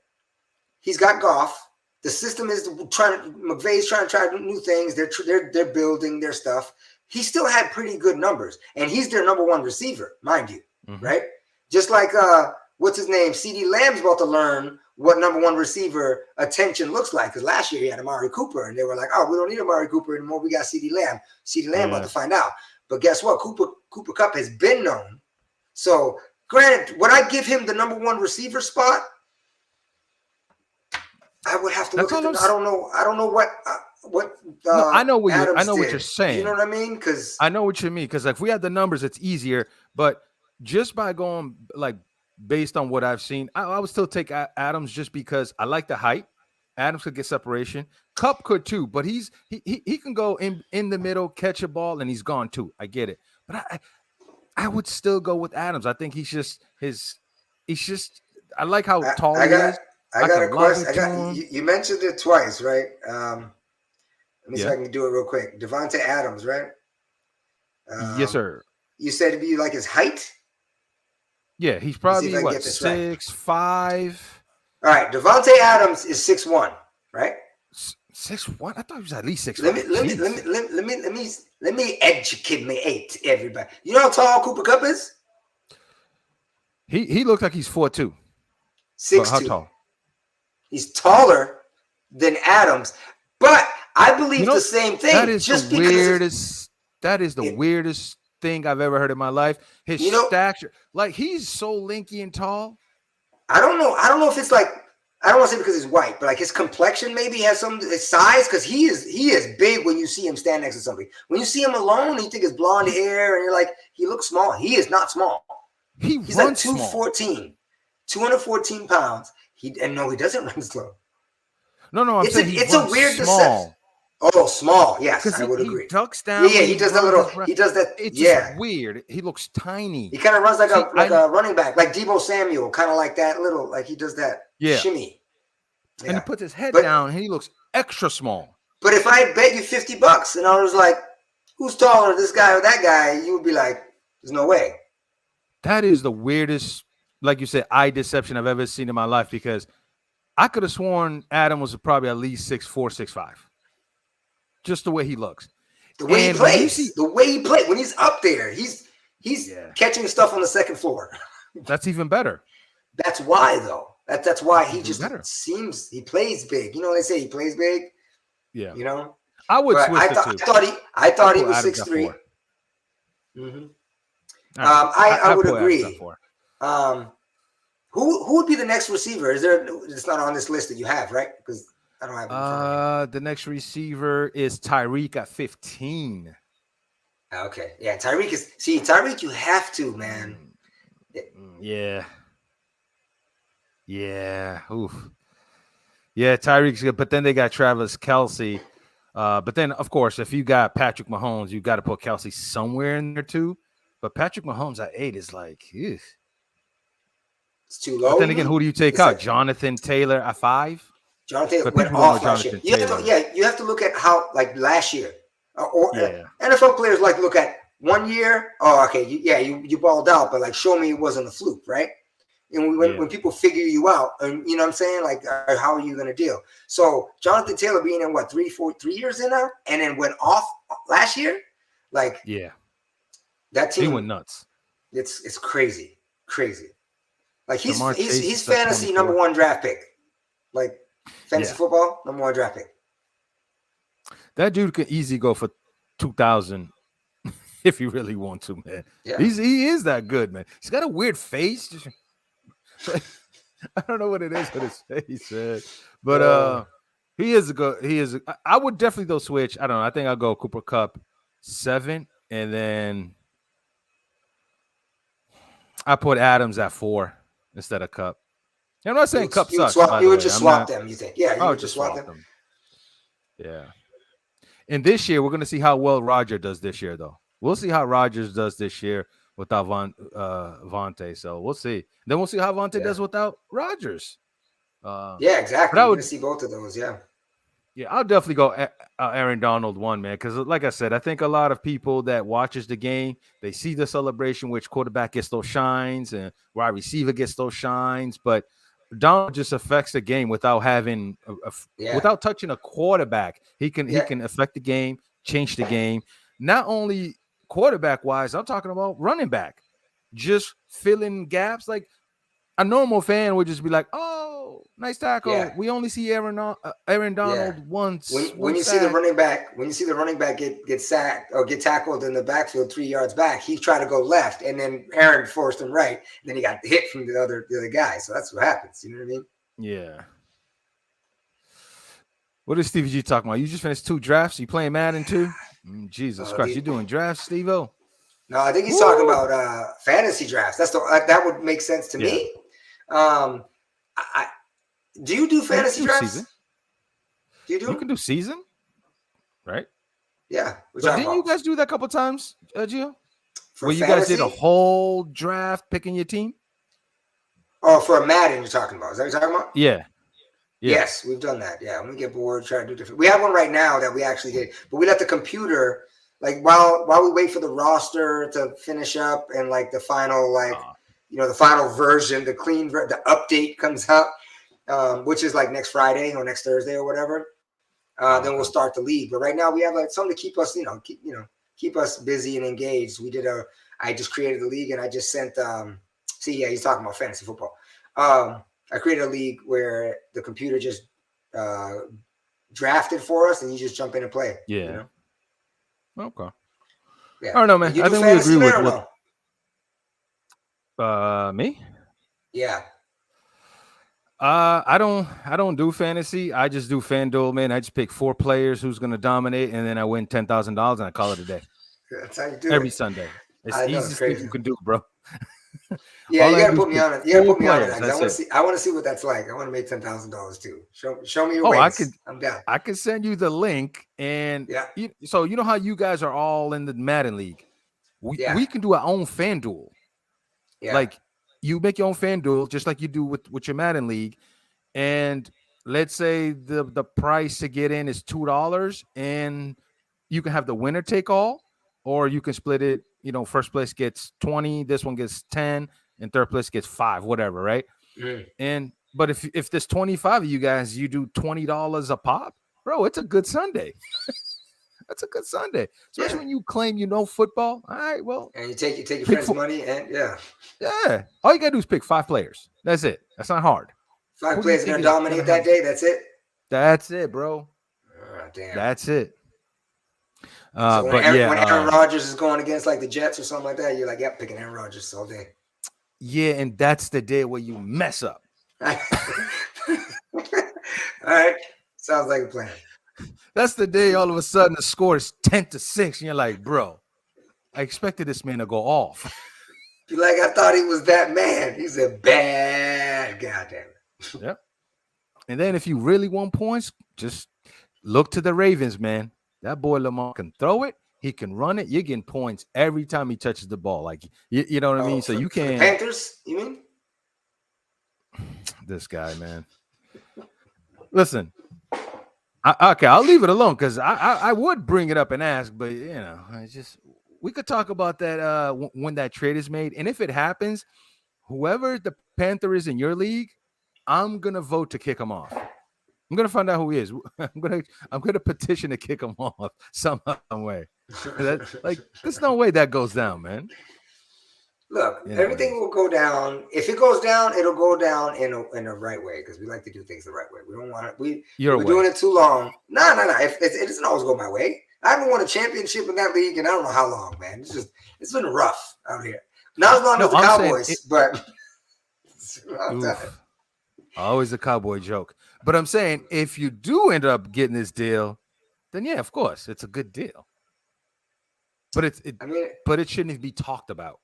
Speaker 1: he's got Goff. The system is McVay's trying to try new things. They're building their stuff. He still had pretty good numbers, and he's their number one receiver, mind you, right? Just like what's his name? CeeDee Lamb's about to learn what number one receiver attention looks like, because last year he had Amari Cooper, and they were like, "Oh, we don't need Amari Cooper anymore. We got CeeDee Lamb." CeeDee Lamb about to find out. But guess what? Cooper Kupp has been known. So, granted, would I give him the number one receiver spot? I would have to look at I don't know what.
Speaker 2: I know what
Speaker 1: Adams
Speaker 2: I know
Speaker 1: did.
Speaker 2: what you're saying.
Speaker 1: You know what I mean? Because
Speaker 2: I know what you mean. Because if we had the numbers, it's easier. But just by going like based on what I've seen, I would still take Adams just because I like the height. Adams could get separation. Kupp could too, but he can go in the middle, catch a ball, and he's gone too. I get it, but I would still go with Adams. I think he's just I like how tall he is.
Speaker 1: I got a question. You mentioned it twice, right? Let me see if I can do it real quick. Devontae Adams, right?
Speaker 2: Yes, sir.
Speaker 1: You said you like his height?
Speaker 2: Yeah, he's probably what 6'5".
Speaker 1: All right, Devontae Adams is 6'1", right?
Speaker 2: 6'1"? I thought he was at least 6'5".
Speaker 1: Let me educate everybody. You know how tall Cooper Kupp is?
Speaker 2: He looks like he's 4'2".
Speaker 1: 6'2".
Speaker 2: How tall?
Speaker 1: He's taller than Adams, but I believe the same thing.
Speaker 2: That is the weirdest. That is the weirdest thing I've ever heard in my life. His stature, like he's so lanky and tall.
Speaker 1: I don't know. I don't know if it's like, I don't want to say because he's white, but like his complexion maybe has some his size, because he is big when you see him stand next to somebody. When you see him alone, you think his blonde hair, and you're like, he looks small. He is not small. He's like 214, 214 pounds. No, he doesn't run slow.
Speaker 2: No, I'm saying
Speaker 1: it's a weird deception. Oh, small. Yes, I would agree.
Speaker 2: He ducks down.
Speaker 1: Yeah, he does that little. He does that.
Speaker 2: It's just weird. He looks tiny.
Speaker 1: He kind of runs like a running back, like Deebo Samuel, kind of like that little. Like he does that shimmy.
Speaker 2: Yeah. And he puts his head down, and he looks extra small.
Speaker 1: But if I bet you $50, and I was like, "Who's taller, this guy or that guy?" You would be like, "There's no way."
Speaker 2: That is the weirdest, like you said, eye deception I've ever seen in my life, because I could have sworn Adam was probably at least 6'4", 6'5". Just the way he looks.
Speaker 1: The way he plays. The way he plays. When he's up there, he's catching stuff on the second floor.
Speaker 2: That's even better.
Speaker 1: That's why, though. That's why he just seems he plays big. You know what they say? He plays big.
Speaker 2: Yeah.
Speaker 1: You know?
Speaker 2: I would switch the two.
Speaker 1: I thought he was 6'3". Mm-hmm. I would agree. Who would be the next receiver? Is there? It's not on this list that you have, right? Because I don't have.
Speaker 2: The next receiver is Tyreek at 15.
Speaker 1: Okay, yeah, Tyreek. You have to, man.
Speaker 2: Yeah. Oof. Yeah, Tyreek's good, but then they got Travis Kelce. But then, of course, if you got Patrick Mahomes, you got to put Kelce somewhere in there too. But Patrick Mahomes at 8 is like, ew.
Speaker 1: It's too low.
Speaker 2: But then again, who do you take out? Like, Jonathan Taylor at 5?
Speaker 1: Jonathan Taylor went off last year. You have to look at how, like, last year. NFL players like to look at 1 year. Oh, okay, you balled out, but like, show me it wasn't a fluke, right? And when people figure you out, and you know what I'm saying, like, how are you going to deal? So Jonathan Taylor being in 3 years in now, and then went off last year, like, that team
Speaker 2: he went nuts.
Speaker 1: It's crazy. Like he's fantasy number 1 draft pick, like fantasy football number 1 draft pick.
Speaker 2: That dude could easily go for 2,000 if you really want to, man. Yeah. He is that good, man. He's got a weird face. I don't know what it is with his face, man. But he is a good. I would definitely go switch. I don't know. I think I'll go Cooper Kupp 7, and then I put Adams at 4 instead of Kupp. I'm not saying Kupp sucks.
Speaker 1: You would just swap them, you think? Yeah, you would just swap them.
Speaker 2: Yeah. And this year, we're going to see how well Roger does this year, though. We'll see how Rodgers does this year without Vontae. So we'll see. Then we'll see how Vontae does without Rodgers.
Speaker 1: Yeah,
Speaker 2: But
Speaker 1: exactly.
Speaker 2: I
Speaker 1: You're
Speaker 2: would
Speaker 1: gonna see both of those. Yeah.
Speaker 2: Yeah, I'll definitely go Aaron Donald one, man, because like I said, I think a lot of people that watches the game, they see the celebration, which quarterback gets those shines and wide receiver gets those shines, but Donald just affects the game without having
Speaker 1: Yeah.
Speaker 2: without touching a quarterback. He
Speaker 1: Yeah.
Speaker 2: can affect the game, change the game. Not only quarterback wise, I'm talking about running back, just filling gaps. Like a normal fan would just be like, "Oh, nice tackle."
Speaker 1: Yeah.
Speaker 2: We only see Aaron
Speaker 1: Yeah.
Speaker 2: Donald
Speaker 1: When
Speaker 2: one
Speaker 1: you see the
Speaker 2: sack.
Speaker 1: running back, get sacked or get tackled in the backfield 3 yards back, he tried to go left, and then Aaron forced him right. And then he got hit from the other guy. So that's what happens. You know what I mean?
Speaker 2: Yeah. What is Stevie G talking about? You just finished 2 drafts. You playing Madden too? Jesus Christ, you doing drafts, Steve-O?
Speaker 1: No, I think he's talking
Speaker 2: Woo!
Speaker 1: about fantasy drafts. That's that would make sense to
Speaker 2: Yeah.
Speaker 1: me. I do you do fantasy drafts?
Speaker 2: Season.
Speaker 1: Do you do?
Speaker 2: You can do season, right?
Speaker 1: Yeah.
Speaker 2: But didn't you guys do that a couple times, Gio?
Speaker 1: For
Speaker 2: Where you
Speaker 1: fantasy?
Speaker 2: guys did a whole draft picking your team?
Speaker 1: Oh, for a Madden you're talking about. Is that what you're talking about?
Speaker 2: Yeah.
Speaker 1: Yes, we've done that. Yeah, when we get bored, try to do different. We have one right now that we actually did, but we let the computer, like while we wait for the roster to finish up and like the final, the final version, the update comes out, which is like next Friday or next Thursday or whatever. Then we'll start the league. But right now we have like something to keep us, keep us busy and engaged. I just created the league and I just sent. He's talking about fantasy football. I created a league where the computer just drafted for us, and you just jump in and play.
Speaker 2: Yeah.
Speaker 1: You know?
Speaker 2: Okay.
Speaker 1: Yeah.
Speaker 2: I don't know, man. I think we agree with what. Me?
Speaker 1: Yeah.
Speaker 2: I don't do fantasy. I just do FanDuel, man. I just pick 4 players who's gonna dominate, and then I win $10,000 and I call it a day.
Speaker 1: That's how you do
Speaker 2: every
Speaker 1: it.
Speaker 2: Sunday. It's the easiest thing you can do, bro.
Speaker 1: Yeah, you gotta put me on it. You gotta put me on it. I want to see what that's like. I want to make $10,000 too. Show me your ways. I'm down.
Speaker 2: I can send you the link, and so you know how you guys are all in the Madden league. We can do our own FanDuel.
Speaker 1: Yeah.
Speaker 2: Like you make your own FanDuel just like you do with your Madden league, and let's say the price to get in is $2, and you can have the winner take all, or you can split it. First place gets 20, this one gets 10, and third place gets 5, whatever, right? But if there's 25 of you guys, you do $20 a pop, bro. It's a good Sunday. That's a good Sunday, especially when you claim football. All right, well,
Speaker 1: and you take your friend's money, and
Speaker 2: all you gotta do is pick 5 players. That's it. That's not hard.
Speaker 1: 5 players are gonna dominate that day. That's it.
Speaker 2: That's it, bro.
Speaker 1: Oh, damn.
Speaker 2: That's it.
Speaker 1: So when Aaron Rodgers is going against like the Jets or something like that, you're like, yep, picking Aaron Rodgers all day.
Speaker 2: Yeah, and that's the day where you mess up.
Speaker 1: All right. Sounds like a plan.
Speaker 2: That's the day all of a sudden the score is 10-6, and you're like, bro, I expected this man to go off.
Speaker 1: You're like, I thought he was that man. He's a bad goddamn.
Speaker 2: Yep. And then if you really want points, just look to the Ravens, man. That boy Lamar can throw it. He can run it. You're getting points every time he touches the ball. Like, you know what I mean? So you can.
Speaker 1: Panthers, you mean?
Speaker 2: This guy, man. Listen, I'll leave it alone because I would bring it up and ask, but we could talk about that when that trade is made. And if it happens, whoever the Panther is in your league, I'm gonna vote to kick him off. I'm gonna find out who he is. I'm gonna petition to kick him off somehow, some way. There's no way that goes down, man.
Speaker 1: Look, everything will go down. If it goes down, it'll go down in a right way because we like to do things the right way. We don't want it. We're doing it too long. No. It doesn't always go my way. I haven't won a championship in that league, and I don't know how long, man. It's been rough out here. Not as long as the Cowboys, but
Speaker 2: always a Cowboy joke. But I'm saying if you do end up getting this deal, then yeah, of course, it's a good deal. But it shouldn't be talked about.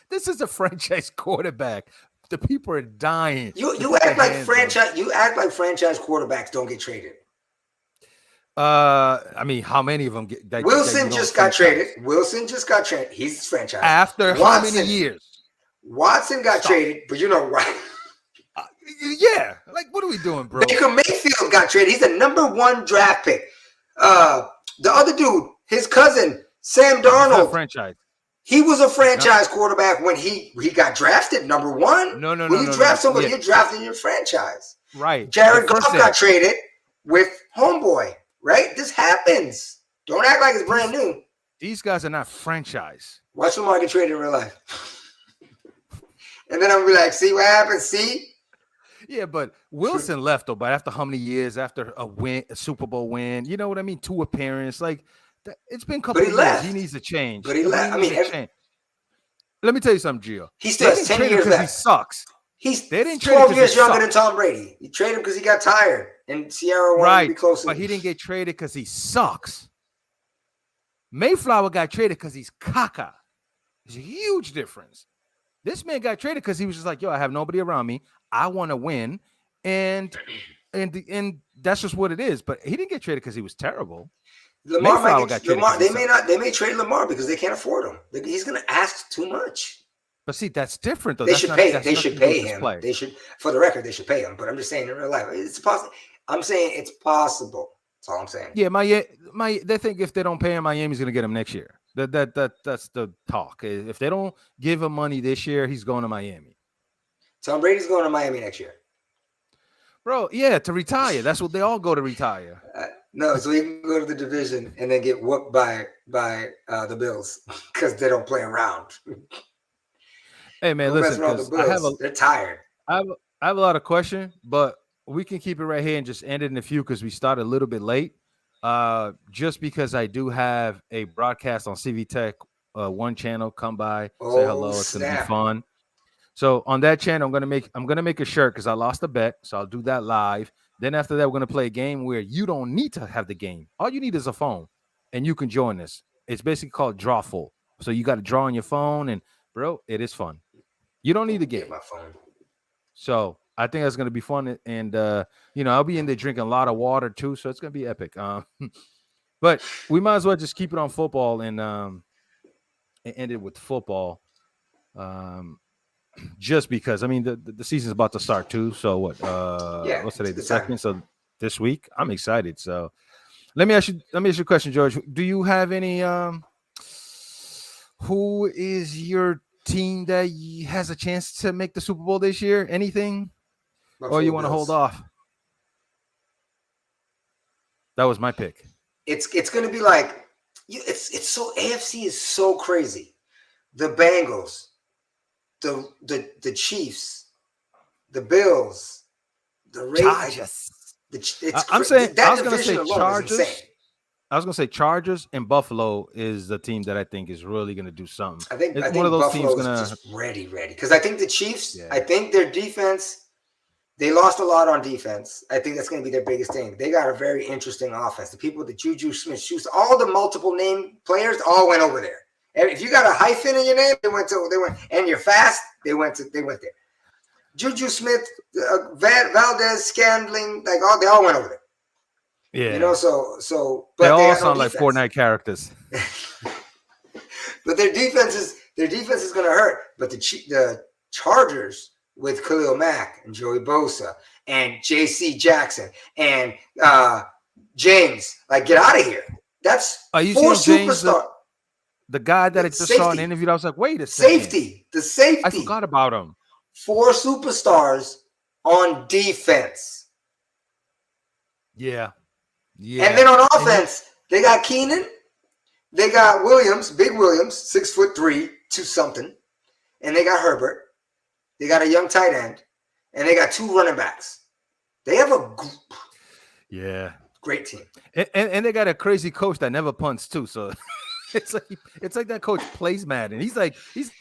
Speaker 2: This is a franchise quarterback. The people are dying.
Speaker 1: You act like franchise quarterbacks don't get traded.
Speaker 2: I mean, how many of them get?
Speaker 1: Wilson just got traded. He's franchise
Speaker 2: after how many years?
Speaker 1: Watson got traded, but you know why?
Speaker 2: Yeah, like what are we doing, bro?
Speaker 1: Baker Mayfield got traded. He's the #1 draft pick. The other dude, his cousin, Sam Darnold.
Speaker 2: Franchise.
Speaker 1: He was a franchise quarterback when he got drafted #1.
Speaker 2: No.
Speaker 1: When you draft somebody, you're drafting your franchise.
Speaker 2: Right.
Speaker 1: Jared Goff got traded with homeboy. Right? This happens. Don't act like it's brand new.
Speaker 2: These guys are not franchise.
Speaker 1: Watch Lamar get traded in real life. And then I'm going to be like, see what happens? See?
Speaker 2: Yeah, but Wilson left, though, but after how many years? After a Super Bowl win? You know what I mean? 2 appearances. Like, it's been a couple of years. He needs to change.
Speaker 1: But he left. I mean,
Speaker 2: let me tell you something, Gio.
Speaker 1: He still has 10 years left.
Speaker 2: He sucks.
Speaker 1: He's 12 years younger than Tom Brady. You traded him because he got tired. And Sierra wanted to be close to him.
Speaker 2: But he didn't get traded because he sucks. Mayflower got traded because he's caca. There's a huge difference. This man got traded because he was just like, yo, I have nobody around me. I want to win. And that's just what it is. But he didn't get traded because he was terrible.
Speaker 1: Lamar they may trade Lamar because they can't afford him. He's going to ask too much.
Speaker 2: But see, that's different though.
Speaker 1: They should pay him. They should, for the record, they should pay him. But I'm just saying in real life, it's possible. I'm saying it's possible. That's all I'm saying.
Speaker 2: Yeah, they think if they don't pay him, Miami's going to get him next year. That's the talk. If they don't give him money this year, he's going to Miami.
Speaker 1: Tom Brady's going to Miami next year.
Speaker 2: Bro, yeah, to retire. That's what they all go to retire.
Speaker 1: No, so he can go to the division and then get whooped by the Bills because they don't play around.
Speaker 2: Hey man, listen,
Speaker 1: they're tired.
Speaker 2: I have a lot of questions, but we can keep it right here and just end it in a few because we started a little bit late. Just because I do have a broadcast on CV Tech 1 channel. Come by, say hello. It's gonna be fun. So on that channel, I'm gonna make a shirt because I lost a bet, so I'll do that live. Then after that, we're gonna play a game where you don't need to have the game. All you need is a phone, and you can join us. It's basically called Drawful. So you got to draw on your phone, and bro, it is fun. You don't need the game.
Speaker 1: My phone.
Speaker 2: So I think that's gonna be fun, and I'll be in there drinking a lot of water too, so it's gonna be epic. But we might as well just keep it on football and end it with football. Just because I mean the season's about to start too. So what? What's today? The 2nd. So this week, I'm excited. So let me ask you a question, George. Do you have any? Who is your team that has a chance to make the Super Bowl this year? Anything? Or you want to hold off? That was my pick.
Speaker 1: It's going to be like it's so AFC is so crazy. The Bengals. The Chiefs, the Bills, the Ravens. I was going to say Chargers.
Speaker 2: I was going to say Chargers and Buffalo is the team that I think is really going to do something.
Speaker 1: I think one of those Buffalo teams is just ready. Because I think the Chiefs. Yeah. I think their defense. They lost a lot on defense. I think that's going to be their biggest thing. They got a very interesting offense. The people, the Juju Smith-Schuster, all the multiple name players, all went over there. If you got a hyphen in your name, they went, and you're fast, they went there. Juju Smith, Valdez, Scandling, they all went over there.
Speaker 2: Yeah,
Speaker 1: so
Speaker 2: but they all sound like Fortnite characters.
Speaker 1: But their defense is going to hurt. But the Chargers with Khalil Mack and Joey Bosa and J.C. Jackson and James, get out of here. That's 4 superstars.
Speaker 2: The guy that I just saw an interview, I was like, wait a second.
Speaker 1: The safety.
Speaker 2: I forgot about him.
Speaker 1: 4 superstars on defense.
Speaker 2: Yeah.
Speaker 1: And then on offense, they got Keenan. They got Williams, Big Williams, 6'3", 2-something. And they got Herbert. They got a young tight end. And they got 2 running backs. They have a great team.
Speaker 2: And they got a crazy coach that never punts too, so... It's like that coach plays Madden. He's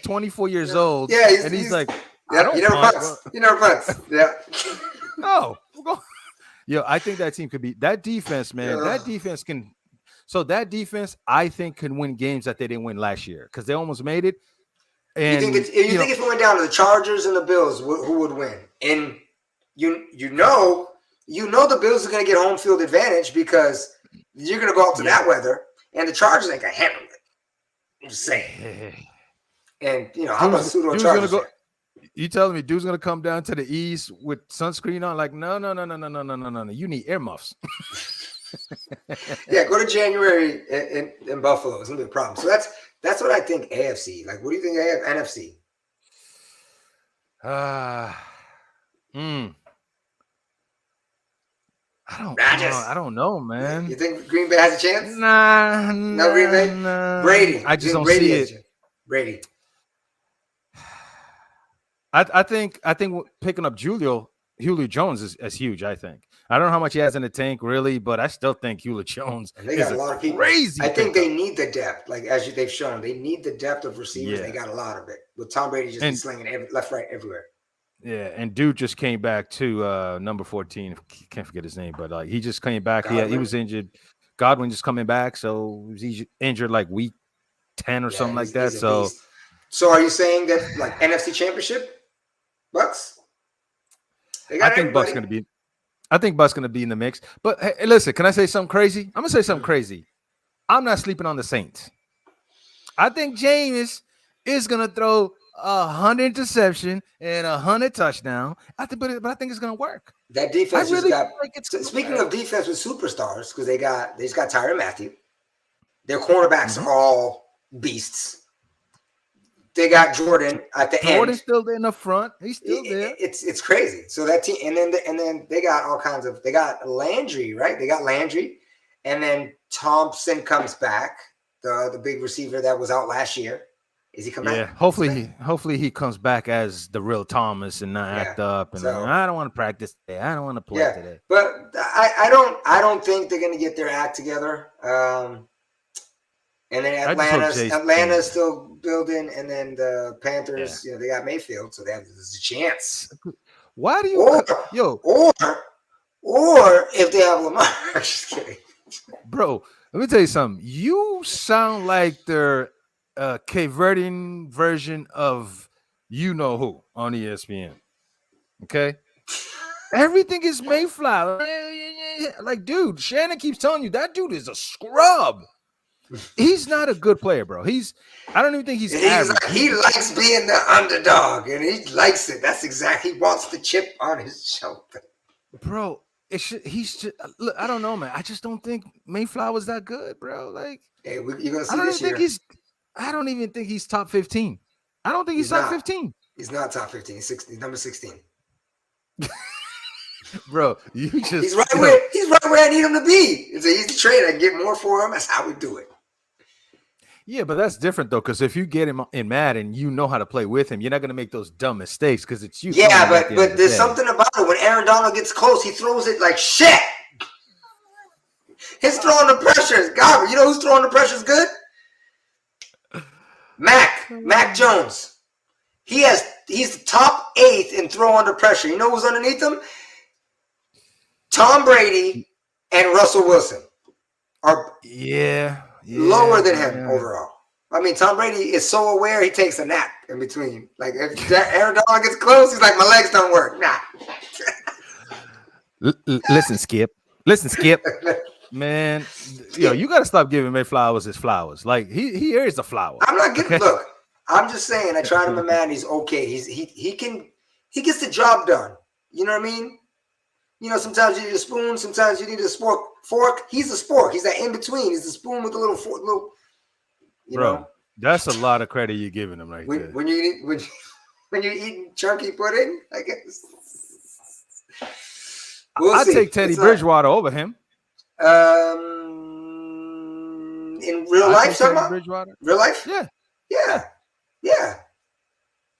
Speaker 2: 24 years old. Yeah, he's like,
Speaker 1: he never punts. He never punts. Yeah.
Speaker 2: No. I think that team could be that defense, man. Yeah. That defense can. So that defense, I think, can win games that they didn't win last year because they almost made it. And
Speaker 1: you think if it went down to the Chargers and the Bills, who would win? And you know the Bills are going to get home field advantage because you're going to go out to that weather. And the Chargers ain't gonna handle it. I'm just saying. And I'm a pseudo Chargers.
Speaker 2: You telling me dude's gonna come down to the East with sunscreen on? Like, no. You need earmuffs.
Speaker 1: Yeah, go to January in Buffalo. It's gonna be a problem. So that's what I think. AFC. Like, what do you think? NFC.
Speaker 2: I don't know, man.
Speaker 1: You think Green Bay has a chance?
Speaker 2: No,
Speaker 1: Green Bay.
Speaker 2: Nah.
Speaker 1: Brady.
Speaker 2: I just don't see it.
Speaker 1: Brady.
Speaker 2: I think picking up Julio Jones is huge. I think. I don't know how much he has in the tank, really, but I still think Julio Jones
Speaker 1: and they got
Speaker 2: is
Speaker 1: a lot of people.
Speaker 2: Crazy.
Speaker 1: I think they need the depth, like they've shown. They need the depth of receivers.
Speaker 2: Yeah.
Speaker 1: They got a lot of it. With Tom Brady just slinging left, right, everywhere.
Speaker 2: Yeah, and dude just came back to number 14. Can't forget his name, but he just came back. He was injured. Godwin just coming back, so he's injured like week 10 or something like that.
Speaker 1: So are you saying that like NFC Championship, Bucks?
Speaker 2: I think Bucks going to be in the mix. But hey, listen, can I say something crazy? I'm going to say something crazy. I'm not sleeping on the Saints. I think Jameis is going to throw 100 interception and 100 touchdown. But I think it's going to work.
Speaker 1: That defense speaking of defense with superstars, because they just got Tyrann Mathieu. Their cornerbacks are all beasts. They got Jordan at the end.
Speaker 2: Jordan's still there in the front. He's still there.
Speaker 1: It's crazy. So that team, and then they got all kinds of. They got Landry, right? They got Landry, and then Thompson comes back, the big receiver that was out last year. Is he coming back?
Speaker 2: Yeah, hopefully he comes back as the real Thomas and not act up. And I don't want to practice today. I don't want to play today.
Speaker 1: But I don't think they're going to get their act together. And then Atlanta's still building, and then the Panthers, they got Mayfield, so there's a chance.
Speaker 2: Why do you
Speaker 1: or if they have Lamar? Just kidding,
Speaker 2: bro. Let me tell you something. You sound like their Cape Verdean version of you know who on ESPN. Okay, everything is Mayflower. Like, dude, Shannon keeps telling you that dude is a scrub. He's not a good player, bro. I don't even think he's average.
Speaker 1: He likes being the underdog, and he likes it. That's exactly. He wants the chip on his shoulder,
Speaker 2: bro. Look, I don't know, man. I just don't think Mayflower's that good, bro. Like,
Speaker 1: hey, you're gonna see this year.
Speaker 2: I don't even think he's top 15. I don't think he's top 15.
Speaker 1: He's not top 15. He's number 16.
Speaker 2: Bro,
Speaker 1: he's right where I need him to be. It's an easy trade. I can get more for him. That's how we do it.
Speaker 2: Yeah, but that's different though, because if you get him in Madden, you know how to play with him. You're not gonna make those dumb mistakes because it's you.
Speaker 1: Yeah, but there's something about it. When Aaron Donald gets close, he throws it like shit. His throwing the pressure is garbage. You know who's throwing the pressure is good? Mac Jones. He's the top 8th in throw under pressure. You know who's underneath him? Tom Brady and Russell Wilson are lower than him overall. I mean, Tom Brady is so aware he takes a nap in between. Like if Aaron Donald gets close, he's like, my legs don't work. Nah.
Speaker 2: Listen, Skip. Man, you got to stop giving Mayflowers his flowers. Like he is a flower.
Speaker 1: I'm not getting. Look, I'm just saying. I tried him in Madden. He's okay. He gets the job done. You know what I mean? Sometimes you need a spoon. Sometimes you need a fork. He's a spork. He's that in between. He's the spoon with a little fork.
Speaker 2: Bro, that's a lot of credit you're giving him right there.
Speaker 1: When you're eating chunky pudding, I guess.
Speaker 2: I'll take Teddy Bridgewater over him.
Speaker 1: In real life, real life? Yeah.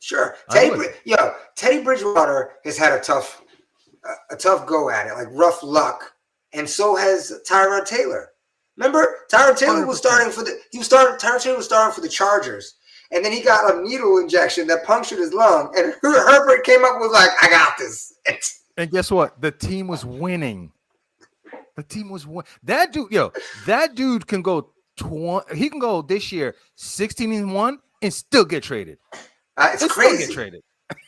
Speaker 1: Sure. Teddy Bridgewater has had a tough go at it, like rough luck, and so has Tyrod Taylor. Remember, Tyrod Taylor was starting for the Chargers, and then he got a needle injection that punctured his lung, and Herbert came up with like, I got this.
Speaker 2: And guess what? The team was winning. That dude can go he can go this year 16-1 and still get traded.
Speaker 1: It's crazy.
Speaker 2: Get traded.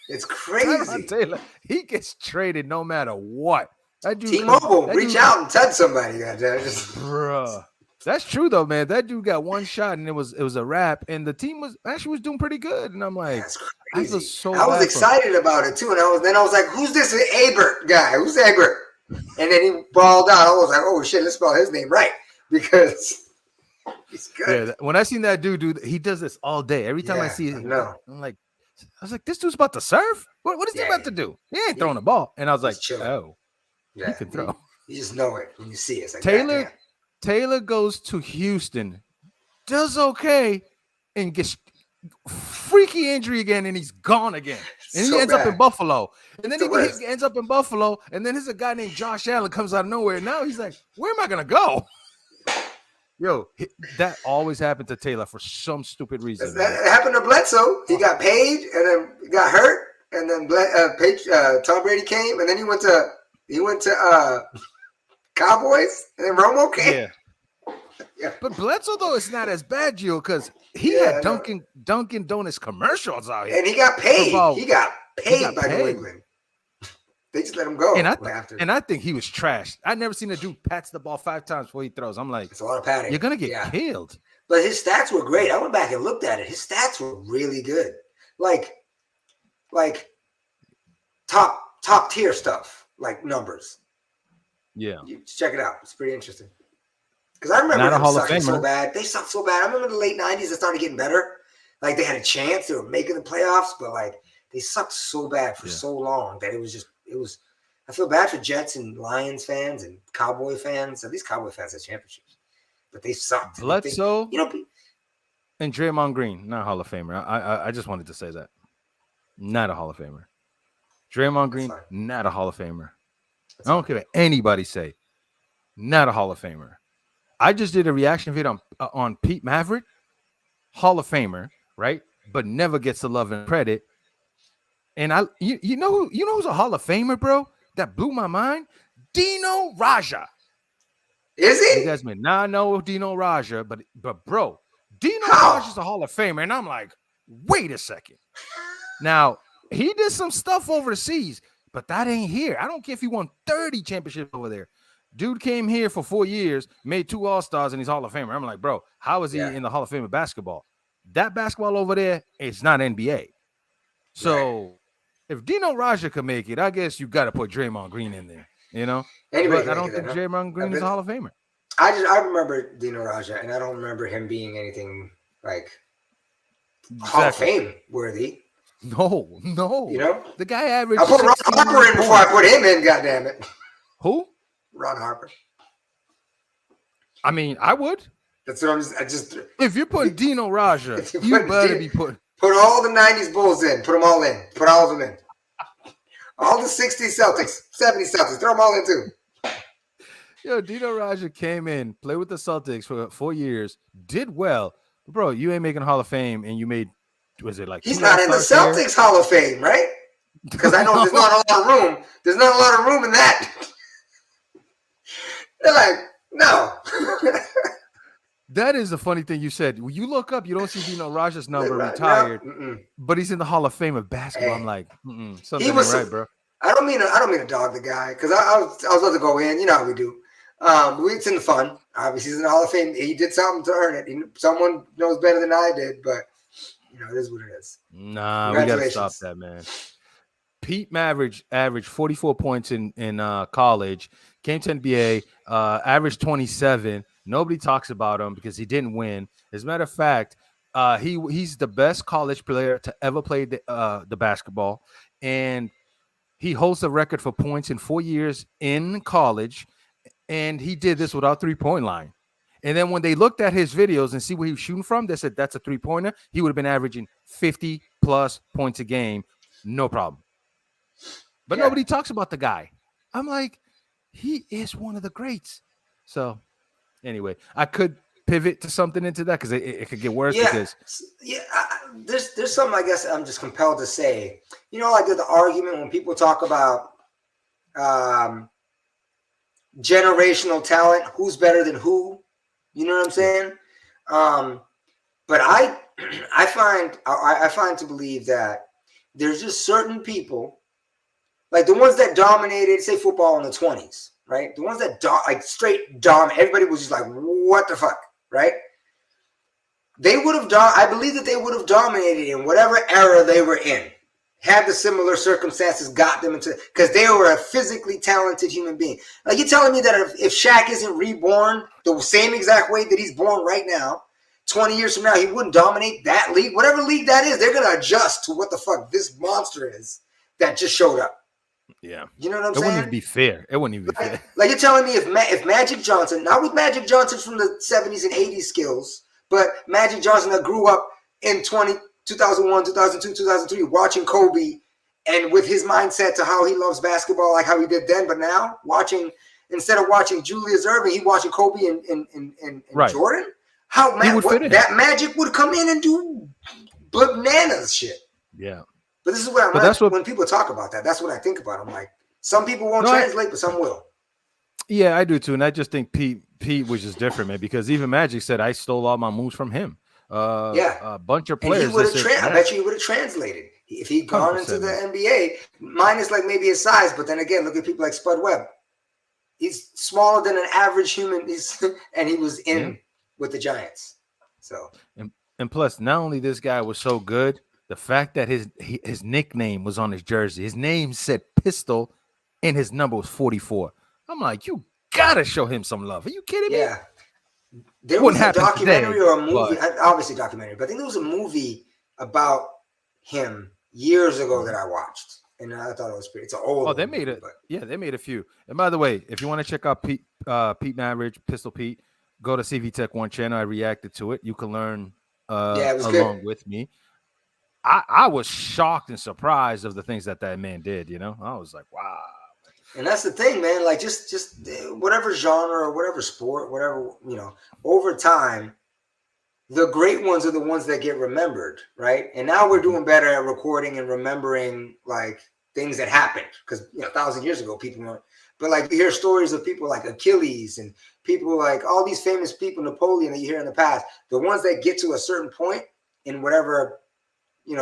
Speaker 1: It's crazy.
Speaker 2: Taylor, he gets traded no matter what. That dude
Speaker 1: T-Mobile, reach out and touch somebody.
Speaker 2: Bruh. That's true though, man. That dude got one shot and it was a wrap, and the team was doing pretty good. And I'm like,
Speaker 1: That's
Speaker 2: I feel
Speaker 1: crazy.
Speaker 2: so
Speaker 1: I was
Speaker 2: bad for him.
Speaker 1: excited about it too, and I was like, "Who's this Ebert guy? Who's Ebert?" And then he balled out. I was like, "Oh shit, let's spell his name right because he's good."
Speaker 2: Yeah, when I seen that dude, he does this all day. Every time I see it, I'm like, I was like, this dude's about to serve. What is he about to do? He ain't throwing the ball. And I was like, oh, he can throw.
Speaker 1: You just know it when you see it. It's like,
Speaker 2: Taylor goes to Houston, does okay, and gets freaky injury again, and he's gone again. And he ends up in Buffalo. And then he ends up in Buffalo, and then there's a guy named Josh Allen comes out of nowhere. And now he's like, where am I going to go? Yo, that always happened to Taylor for some stupid reason.
Speaker 1: That happened to Bledsoe. He got paid and then got hurt, and then Tom Brady came, and then he went to Cowboys, and then Romo came.
Speaker 2: Yeah. But Bledsoe though it's not as bad, Gio, because he had Dunkin' Donuts commercials out here,
Speaker 1: and he got paid. He got paid by New England. They just let him go.
Speaker 2: And I think he was trashed. I never seen a dude pats the ball 5 times before he throws. I'm like,
Speaker 1: it's a lot of patting.
Speaker 2: You're gonna get killed.
Speaker 1: But his stats were great. I went back and looked at it. His stats were really good. Like top tier stuff, like numbers.
Speaker 2: Yeah.
Speaker 1: You check it out. It's pretty interesting. Because I remember them sucking so bad. They sucked so bad. I remember in the late 90s, it started getting better. Like they had a chance. They were making the playoffs, but like they sucked so bad for so long that it was I feel bad for Jets and Lions fans and Cowboy fans. At least Cowboy fans had championships. But they sucked.
Speaker 2: Bledsoe, and Draymond Green, not Hall of Famer. I just wanted to say that. Not a Hall of Famer. Draymond Green, not a Hall of Famer. I don't care what anybody say. Not a Hall of Famer. I just did a reaction video on Pete Maverick, Hall of Famer, right? But never gets the love and credit. And you know who's a Hall of Famer, bro? That blew my mind. Dino Raja.
Speaker 1: Is he?
Speaker 2: You guys may not know Dino Raja, but bro, Dino Raja's a Hall of Famer, and I'm like, wait a second. Now he did some stuff overseas, but that ain't here. I don't care if he won 30 championships over there. Dude came here for 4 years, made 2 All-Stars, and he's Hall of Famer. I'm like, bro, how is he in the Hall of Fame of basketball? That basketball over there, it's not NBA. So if Dino Raja could make it, I guess you got to put Draymond Green in there, you know? But I don't think Draymond Green is a Hall of Famer.
Speaker 1: I remember Dino Raja, and I don't remember him being anything like Hall of Fame worthy.
Speaker 2: No.
Speaker 1: You know?
Speaker 2: The guy averaged.
Speaker 1: I put Ron Harper in before I put him in, goddammit.
Speaker 2: Who?
Speaker 1: Ron Harper.
Speaker 2: I mean, I would.
Speaker 1: That's what I just.
Speaker 2: If you're putting Dino Raja, you better be putting.
Speaker 1: Put all the 90s Bulls in. Put them all in. Put all of them in. All the 60s Celtics, 70s Celtics. Throw them all in too.
Speaker 2: Yo, Dino Raja came in, played with the Celtics for 4 years, did well. But bro, you ain't making Hall of Fame, and you made, was it like
Speaker 1: he's not in the Celtics Hall of Fame, right? Because I know there's not a lot of room. There's not a lot of room in that. They're like, no.
Speaker 2: That is the funny thing you said. When you look up, you don't see Dino Raja's number retired, but he's in the Hall of Fame of basketball. I'm like, something ain't right, bro.
Speaker 1: I don't mean to dog the guy because I was about to go in. You know how we do. It's in the fun. Obviously, he's in the Hall of Fame. He did something to earn it. Someone knows better than I did, but it is what it is.
Speaker 2: Nah, we gotta stop that, man. Pete Maverick averaged 44 points in college. Came to NBA, averaged 27. Nobody talks about him because he didn't win. As a matter of fact, he's the best college player to ever play the basketball, and he holds the record for points in 4 years in college. And he did this without 3-point line. And then when they looked at his videos and see where he was shooting from, they said that's a 3-pointer. He would have been averaging 50 plus points a game, no problem. But nobody talks about the guy. I'm like, he is one of the greats. So anyway, I could pivot to something into that because it could get worse.
Speaker 1: There's something I guess I'm just compelled to say. Like the argument when people talk about generational talent, who's better than who? You know what I'm saying? But I find to believe that there's just certain people, like the ones that dominated, say, football in the 20s, right? The ones that straight dominate. Everybody was just like, what the fuck, right? They would have I believe that they would have dominated in whatever era they were in, had the similar circumstances got them into, because they were a physically talented human being. Like, you're telling me that if Shaq isn't reborn the same exact way that he's born right now, 20 years from now, he wouldn't dominate that league? Whatever league that is, they're going to adjust to what the fuck this monster is that just showed up.
Speaker 2: Yeah.
Speaker 1: You know what I'm saying?
Speaker 2: It wouldn't even be fair. It wouldn't even be fair.
Speaker 1: Like, you're telling me if Magic Johnson, not with Magic Johnson from the 70s and 80s skills, but Magic Johnson that grew up in 2001, 2002, 2003, watching Kobe, and with his mindset to how he loves basketball, like how he did then, but now instead of watching Julius Erving, he watching Kobe and
Speaker 2: right.
Speaker 1: Jordan. How that Magic would come in and do bananas shit.
Speaker 2: Yeah.
Speaker 1: But this is what when people talk about that, that's what I think about. I'm like, some people won't translate, but some will.
Speaker 2: Yeah, I do too, and I just think Pete was just different, man. Because even Magic said I stole all my moves from him. A bunch of players.
Speaker 1: I bet you he would have translated if he'd gone 100%. Into the NBA. Minus like maybe his size, but then again, look at people like Spud Webb. He's smaller than an average human. And he was in with the Giants. So
Speaker 2: and plus, not only this guy was so good, the fact that his nickname was on his jersey, his name said Pistol, and his number was 44. I'm like, you gotta show him some love. Are you kidding me?
Speaker 1: Yeah. There was a documentary or a movie, obviously documentary, but I think there was a movie about him years ago that I watched, and I thought it was pretty. It's an old.
Speaker 2: Oh, they made it. Yeah, they made a few. And by the way, if you want to check out Pete Madridge, Pistol Pete, go to CV Tech One channel. I reacted to it. You can learn along with me. I was shocked and surprised of the things that man did. You know, I was like, wow.
Speaker 1: And that's the thing, man. Like, just whatever genre or whatever sport, whatever, over time, the great ones are the ones that get remembered, right? And now we're doing better at recording and remembering, like, things that happened. Because, 1,000 years ago, people weren't. But, like, you hear stories of people like Achilles and people like all these famous people, Napoleon, that you hear in the past. The ones that get to a certain point in whatever,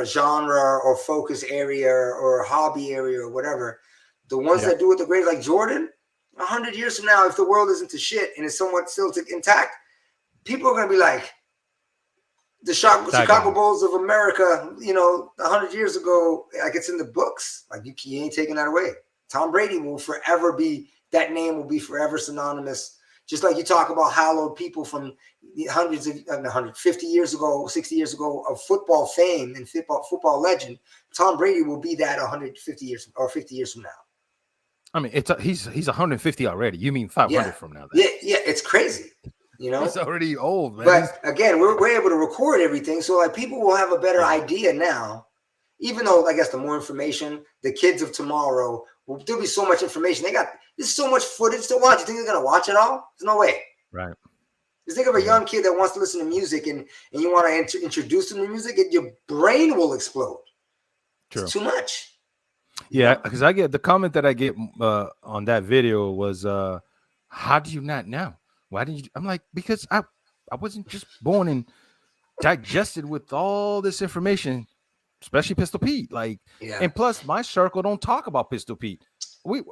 Speaker 1: genre or focus area or hobby area or whatever, the ones that do it the great, like Jordan, 100 years from now, if the world isn't to shit and is somewhat still intact, people are going to be like, the Chicago Bulls of America, 100 years ago, like, it's in the books. Like, you ain't taking that away. Tom Brady will forever be, that name will be forever synonymous. Just like you talk about hallowed people from 50 years ago, 60 years ago of football fame and football legend, Tom Brady will be that 150 years or 50 years from now.
Speaker 2: I mean, he's 150 already. You mean 500 from now? Then.
Speaker 1: Yeah, it's crazy.
Speaker 2: He's already old, man.
Speaker 1: But again, we're able to record everything, so like people will have a better idea now. Even though, I guess, the more information, the kids of tomorrow there'll be so much information. There's so much footage to watch. You think they're gonna watch it all? There's no way.
Speaker 2: Right.
Speaker 1: Just think of a young kid that wants to listen to music and you want to introduce them to music, and your brain will explode. True. It's too much.
Speaker 2: Yeah, because I get the comment that I get on that video was, how do you not know? Why didn't you? I'm like, because I wasn't just born and digested with all this information, especially Pistol Pete. Like, and plus my circle don't talk about Pistol Pete.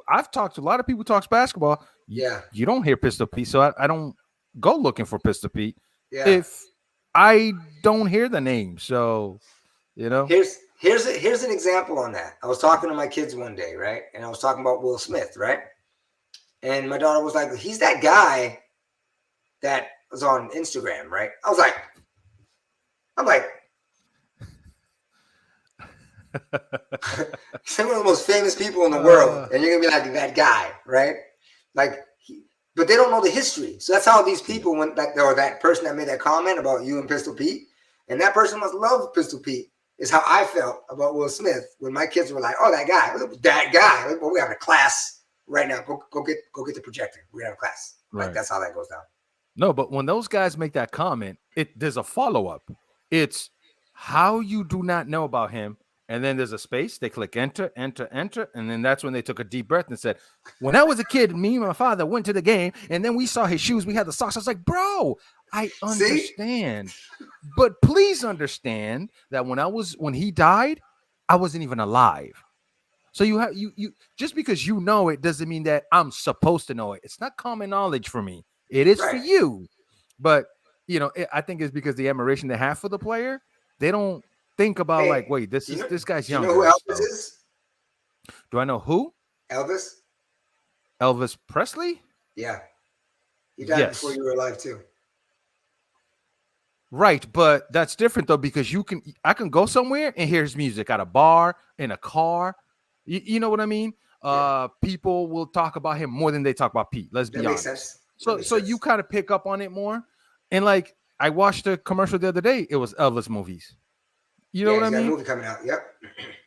Speaker 2: I've talked to a lot of people who talks basketball. You don't hear Pistol Pete, so I don't go looking for Pistol Pete if I don't hear the name. So,
Speaker 1: Here's an example on that. I was talking to my kids one day, right? And I was talking about Will Smith, right? And my daughter was like, he's that guy that was on Instagram, right? I'm like, he's one of the most famous people in the world, and you're gonna be like that guy, right? Like, but they don't know the history. So that's how these people or that person that made that comment about you and Pistol Pete, and that person must love Pistol Pete. Is how I felt about Will Smith when my kids were like, "Oh, that guy, that guy." Like, well, we have a class right now. Go get the projector. We have a class. Right. Like, that's how that goes down.
Speaker 2: No, but when those guys make that comment, there's a follow-up. It's how you do not know about him, and then there's a space. They click enter, and then that's when they took a deep breath and said, "When I was a kid, me and my father went to the game, and then we saw his shoes. We had the socks." I was like, "Bro, I understand, but please understand that when he died, I wasn't even alive. So you just because you know it doesn't mean that I'm supposed to know it. It's not common knowledge for me. It is for you. But I think it's because the admiration they have for the player, they don't think about like,
Speaker 1: Hey,
Speaker 2: wait, this guy's
Speaker 1: do you know who
Speaker 2: younger.
Speaker 1: Elvis
Speaker 2: So
Speaker 1: is?
Speaker 2: do I know who?
Speaker 1: Elvis?
Speaker 2: Elvis Presley?
Speaker 1: Yeah, he died before
Speaker 2: Yes.
Speaker 1: you were alive too.
Speaker 2: Right, but that's different though because I can go somewhere and hear his music at a bar, in a car. You know what I mean?
Speaker 1: Yeah,
Speaker 2: People will talk about him more than they talk about Pete. Let's
Speaker 1: that
Speaker 2: be
Speaker 1: makes
Speaker 2: honest.
Speaker 1: sense. That
Speaker 2: So
Speaker 1: makes
Speaker 2: so you
Speaker 1: sense.
Speaker 2: kind of pick up on it more. And like I watched a commercial the other day. It was Elvis movies. You know
Speaker 1: Yeah,
Speaker 2: what I
Speaker 1: he's got a
Speaker 2: mean?
Speaker 1: movie coming out. Yep.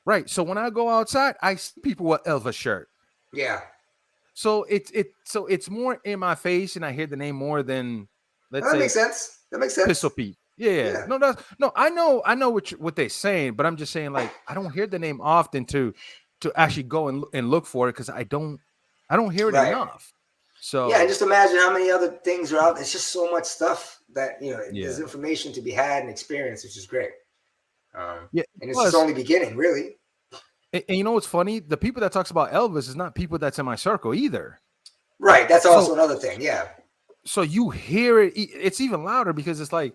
Speaker 2: Right. So when I go outside, I see people with Elvis shirt.
Speaker 1: Yeah,
Speaker 2: So it's more in my face, and I hear the name more than let's
Speaker 1: that
Speaker 2: say
Speaker 1: makes sense. That makes
Speaker 2: Pistol
Speaker 1: sense.
Speaker 2: Pete. Yeah.
Speaker 1: Yeah.
Speaker 2: No, I know what they're saying, but I'm just saying like I don't hear the name often to actually go and look for it because I don't hear it
Speaker 1: Right.
Speaker 2: enough.
Speaker 1: Yeah, and
Speaker 2: So
Speaker 1: just imagine how many other things are out. It's just so much stuff that there's
Speaker 2: yeah.
Speaker 1: information to be had and experience, which is great.
Speaker 2: Yeah.
Speaker 1: And it's just
Speaker 2: Plus,
Speaker 1: only beginning, really.
Speaker 2: and you know what's funny? The people that talks about Elvis is not people that's in my circle either.
Speaker 1: Right. That's also
Speaker 2: So
Speaker 1: another thing. Yeah.
Speaker 2: so you hear it, it's even louder because it's like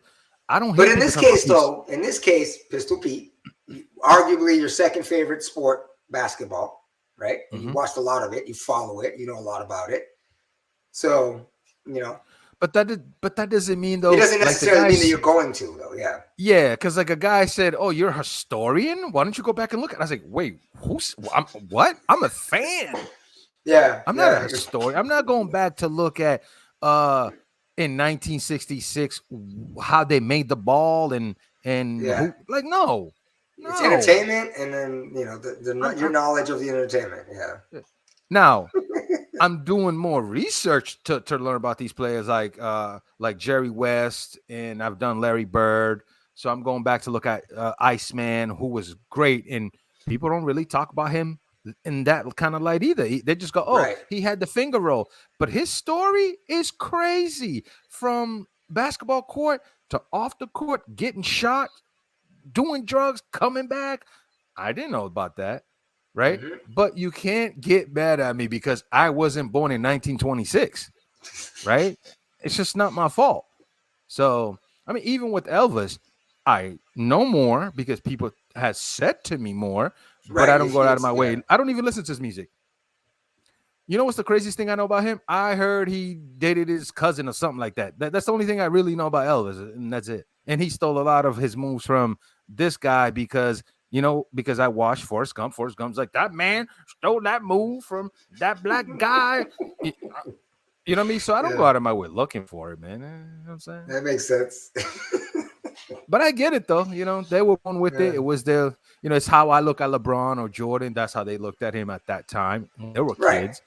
Speaker 2: I don't
Speaker 1: But
Speaker 2: hear
Speaker 1: in
Speaker 2: people
Speaker 1: this
Speaker 2: talk about
Speaker 1: case,
Speaker 2: peace.
Speaker 1: though, Pistol Pete, arguably your second favorite sport, basketball, right? And you
Speaker 2: Hmm.
Speaker 1: watched a lot of it, you follow it, you know a lot about it. So, you know,
Speaker 2: But that doesn't mean
Speaker 1: it
Speaker 2: though,
Speaker 1: doesn't
Speaker 2: like the
Speaker 1: necessarily mean that
Speaker 2: guys.
Speaker 1: you're going to, though. Yeah.
Speaker 2: Yeah, because like a guy said, "Oh, you're a historian. Why don't you go back and look?" And I was like, "Wait, what? I'm a fan.
Speaker 1: Yeah.
Speaker 2: I'm not a
Speaker 1: Yeah.
Speaker 2: historian. I'm not going back to look at in 1966 how they made the ball and
Speaker 1: Yeah.
Speaker 2: who like no,
Speaker 1: It's
Speaker 2: no.
Speaker 1: entertainment, and then
Speaker 2: I'm,
Speaker 1: your
Speaker 2: I'm
Speaker 1: knowledge of the entertainment. Yeah.
Speaker 2: now I'm doing more research to learn about these players like Jerry West, and I've done Larry Bird. So I'm going back to look at Iceman, who was great, and people don't really talk about him in that kind of light either. They just go, "Oh,
Speaker 1: Right.
Speaker 2: he had the finger roll," but his story is crazy from basketball court to off the court, getting shot, doing drugs, coming back. I didn't know about that, right?
Speaker 1: Hmm.
Speaker 2: But you can't get mad at me because I wasn't born in 1926, right? It's just not my fault. So, I mean, even with Elvis, I know more because people has said to me more, but I
Speaker 1: Right.
Speaker 2: don't go out of my
Speaker 1: Yeah.
Speaker 2: way. I don't even listen to his music. You know what's the craziest thing I know about him? I heard he dated his cousin or something like that. That's the only thing I really know about Elvis, and that's it. And he stole a lot of his moves from this guy because I watched Forrest Gump. Forrest Gump's like, that man stole that move from that black guy. You know what I mean? So I don't go
Speaker 1: Yeah.
Speaker 2: out of my way looking for it, man. You know what I'm saying?
Speaker 1: That makes sense.
Speaker 2: But I get it though. They were born with it.
Speaker 1: Yeah.
Speaker 2: It was it's how I look at LeBron or Jordan. That's how they looked at him at that time when they were
Speaker 1: Right.
Speaker 2: kids.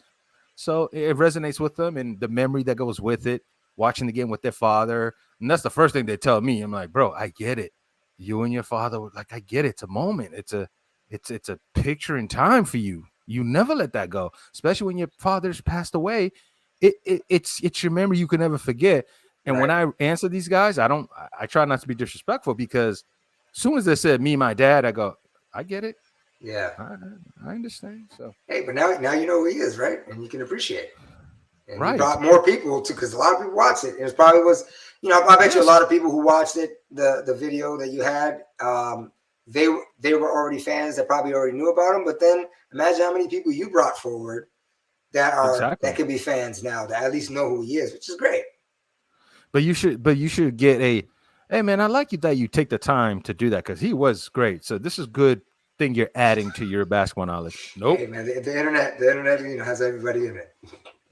Speaker 2: So it resonates with them and the memory that goes with it, watching the game with their father. And that's the first thing they tell me. I'm like, bro, I get it. You and your father were like, I get it. It's a moment. It's a picture in time for you. You never let that go, especially when your father's passed away. It's your memory you can never forget. And when
Speaker 1: Right.
Speaker 2: I answer these guys, I try not to be disrespectful because as soon as they said me, my dad, I go, I get it.
Speaker 1: Yeah.
Speaker 2: I understand. So
Speaker 1: Hey, but now you know who he is, right? And you can appreciate it. And you
Speaker 2: right.
Speaker 1: brought more people to, because a lot of people watched it. And it probably was, I bet you a
Speaker 2: Yes.
Speaker 1: lot of people who watched it, the video that you had, they were already fans that probably already knew about him. But then imagine how many people you brought forward that
Speaker 2: Exactly.
Speaker 1: could be fans now that at least know who he is, which is great.
Speaker 2: But you should get hey man, I like you that you take the time to do that because he was great. So this is good thing you're adding to your basketball knowledge.
Speaker 1: Hey
Speaker 2: Nope.
Speaker 1: man, the internet, has everybody in it.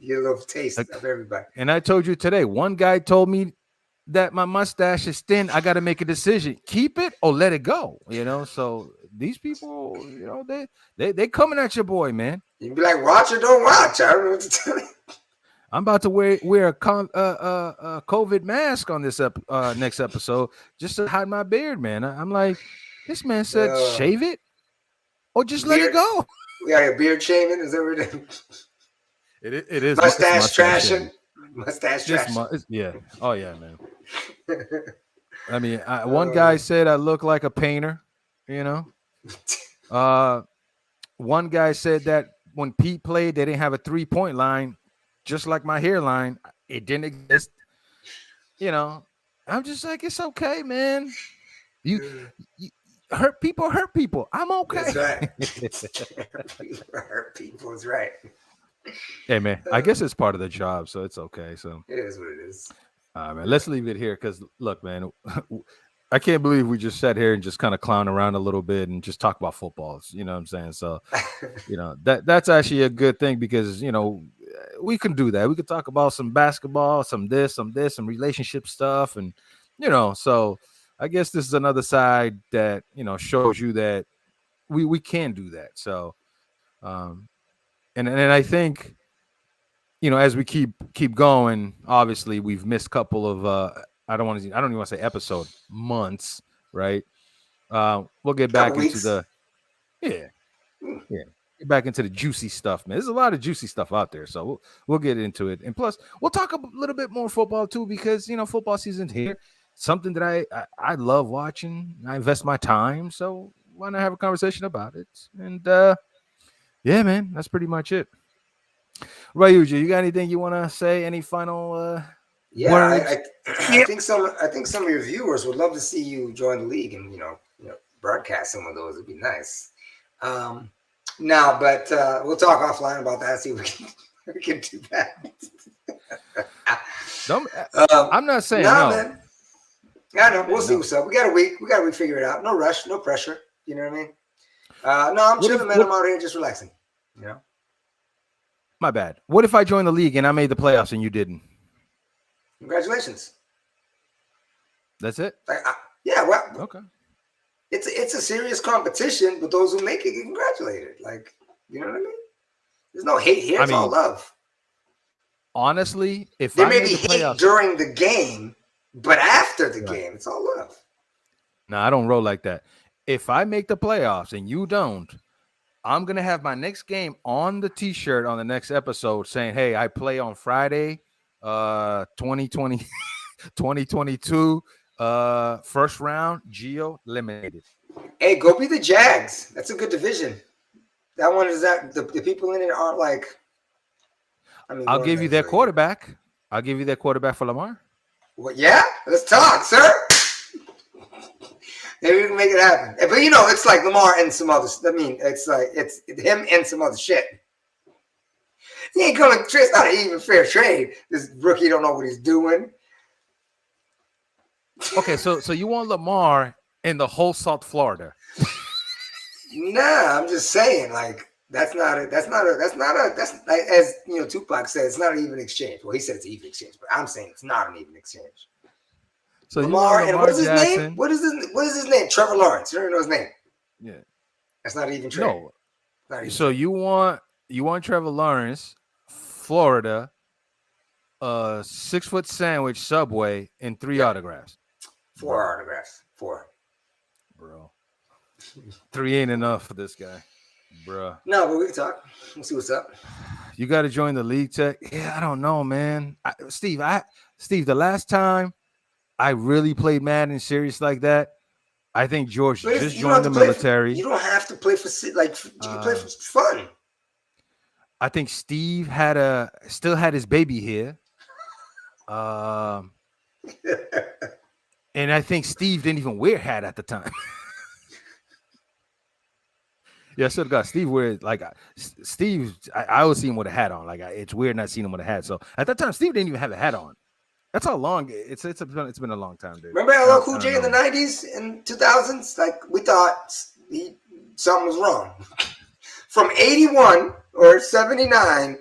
Speaker 1: You get a little taste
Speaker 2: Like,
Speaker 1: of everybody.
Speaker 2: and I told you today, one guy told me that my mustache is thin. I got to make a decision: keep it or let it go. So these people, they coming at your boy, man.
Speaker 1: You can be like, watch or don't watch. I don't know what to tell you.
Speaker 2: I'm about to wear a COVID mask on this next episode just to hide my beard, man. I'm like, this man said,
Speaker 1: Uh,
Speaker 2: shave it or just let it
Speaker 1: beard,
Speaker 2: go.
Speaker 1: we got a beard shaming. Is everything?
Speaker 2: It is. It's
Speaker 1: Mustache
Speaker 2: mustache
Speaker 1: trashing.
Speaker 2: shaving.
Speaker 1: Mustache
Speaker 2: It's,
Speaker 1: trashing.
Speaker 2: yeah. Oh yeah, man.
Speaker 1: uh,
Speaker 2: I mean, one guy said I look like a painter. You know. Uh, One guy said that when Pete played, they didn't have a 3-point line, just like my hairline. It didn't exist. I'm just like, it's okay, man. You, you hurt people. I'm okay.
Speaker 1: That's right. Hurt people is right.
Speaker 2: Hey, man, I guess it's part of the job, so it's okay. So,
Speaker 1: It is what it is.
Speaker 2: man, let's leave it here because, look, man, I can't believe we just sat here and just kind of clown around a little bit and just talk about footballs. You know what I'm saying? So, that's actually a good thing because, we can do that. We could talk about some basketball, some relationship stuff. And, so I guess this is another side that, shows you that we can do that. So, and I think, as we keep going, obviously we've missed a couple of I don't even want to say episode months, right? We'll get back into the get back into the juicy stuff, man. There's a lot of juicy stuff out there, so we'll get into it. And plus, we'll talk a little bit more football too, because football season's here. Something that I love watching. I invest my time, so why not have a conversation about it? And yeah, man, that's pretty much it. Ryuji, you got anything you want to say? Any final words?
Speaker 1: I think some of your viewers would love to see you join the league and broadcast some of those. It'd be nice. Now, but we'll talk offline about that. See if we can do that.
Speaker 2: I'm not saying no.
Speaker 1: Man. I know. We'll see what's up. We got a week. Figure it out. No rush. No pressure. You know what I mean? No, I'm chilling, man. I'm out here just relaxing.
Speaker 2: My bad. What if I joined the league and I made the playoffs and you didn't?
Speaker 1: Congratulations.
Speaker 2: That's it?
Speaker 1: Yeah, well,
Speaker 2: okay.
Speaker 1: It's a serious competition, but those who make it get congratulated. Like, you know what I mean? There's no hate here. It's all love.
Speaker 2: Honestly, if
Speaker 1: there
Speaker 2: I
Speaker 1: may
Speaker 2: made
Speaker 1: be
Speaker 2: the playoffs
Speaker 1: hate during the game, but after the game, it's all love.
Speaker 2: No, I don't roll like that. If I make the playoffs and you don't, I'm going to have my next game on the T-shirt on the next episode saying, hey, I play on Friday, 2020, 2022, first round, Geo eliminated.
Speaker 1: Hey, go be the Jags. That's a good division. That one is that the people in it aren't like.
Speaker 2: I'll give you their quarterback. I'll give you their quarterback for Lamar.
Speaker 1: Well, yeah, let's talk, sir. Maybe we can make it happen. But it's like Lamar and some others. I mean, it's him and some other shit. He ain't gonna trade. It's not an even fair trade. This rookie don't know what he's doing.
Speaker 2: Okay, so you want Lamar in the whole South Florida?
Speaker 1: Nah, I'm just saying, like that's as Tupac said, it's not an even exchange. Well, he said it's an even exchange, but I'm saying it's not an even exchange.
Speaker 2: So
Speaker 1: Lamar and what's his name? What is his name? Trevor Lawrence. You don't know his name.
Speaker 2: Yeah,
Speaker 1: that's not even trade.
Speaker 2: No. So you want Trevor Lawrence, Florida, 6-foot sandwich, Subway, and 3 autographs.
Speaker 1: 4 autographs. 4.
Speaker 2: Bro. 3 ain't enough for this guy, bro.
Speaker 1: No, but we can talk. We'll see what's up.
Speaker 2: You got to join the league tech. Yeah, I don't know, man. Steve, the last time I really played Madden serious like that, I think George just joined the military.
Speaker 1: You don't have to play for you can play for fun.
Speaker 2: I think Steve still had his baby here. And I think Steve didn't even wear a hat at the time. Yeah, I should have got Steve wear Steve. I always see him with a hat on. Like it's weird not seeing him with a hat. So at that time, Steve didn't even have a hat on. That's how long it's been a long time, dude.
Speaker 1: Remember LL Cool J in the 90s and 2000s? Like we thought something was wrong. From 81 or 79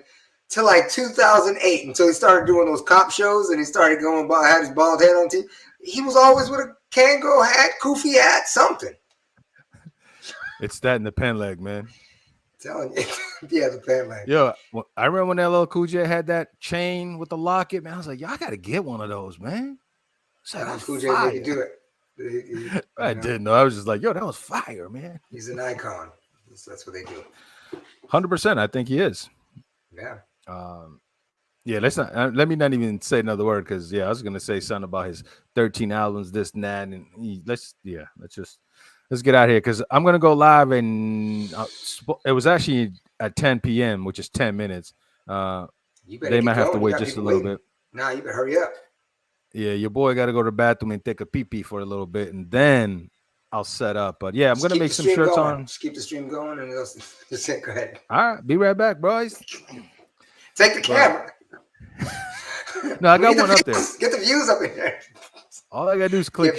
Speaker 1: to like 2008 until he started doing those cop shows and he started had his bald head on TV. He was always with a Kango hat, Koofy hat, something.
Speaker 2: It's that and the pen leg, man.
Speaker 1: Telling you. Yeah, the pen leg.
Speaker 2: Yo, I remember when LL Cool J had that chain with the locket, man. I was like, yo, I gotta get one of those, man.
Speaker 1: Cool J made you do it.
Speaker 2: I didn't know. I was just like, yo, that was fire, man.
Speaker 1: He's an icon. That's what they do.
Speaker 2: 100%. I think he is.
Speaker 1: Yeah.
Speaker 2: Yeah, let me not even say another word because I was gonna say something about his 13 albums, this and that, and let's get out of here because I'm gonna go live and it was actually at 10 p.m., which is 10 minutes. They might have to wait just a little bit.
Speaker 1: Nah, you better hurry up.
Speaker 2: Yeah, your boy got to go to the bathroom and take a pee pee for a little bit, and then I'll set up. But yeah, I'm
Speaker 1: Just
Speaker 2: gonna
Speaker 1: keep
Speaker 2: make
Speaker 1: the
Speaker 2: some
Speaker 1: stream
Speaker 2: shirts
Speaker 1: going.
Speaker 2: on.
Speaker 1: Just keep the stream going, and it'll just go ahead.
Speaker 2: All right, be right back, boys.
Speaker 1: Take the camera.
Speaker 2: No, I got one up there.
Speaker 1: Get the views up in there.
Speaker 2: All I gotta do is click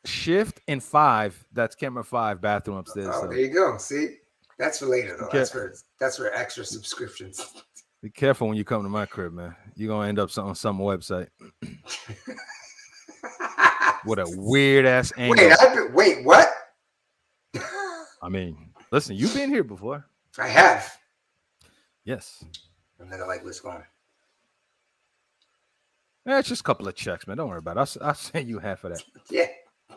Speaker 2: shift and 5. That's camera 5, bathroom upstairs.
Speaker 1: Oh,
Speaker 2: So.
Speaker 1: there you go. See, that's for later though. That's for extra subscriptions.
Speaker 2: Be careful when you come to my crib, man. You're gonna end up on some website with a weird ass angle.
Speaker 1: Wait, what?
Speaker 2: I mean, listen, you've been here before.
Speaker 1: I have.
Speaker 2: Yes.
Speaker 1: I'm not like what's going.
Speaker 2: Yeah, it's just a couple of checks, man. Don't worry about it. I'll send you half of that.
Speaker 1: Yeah. You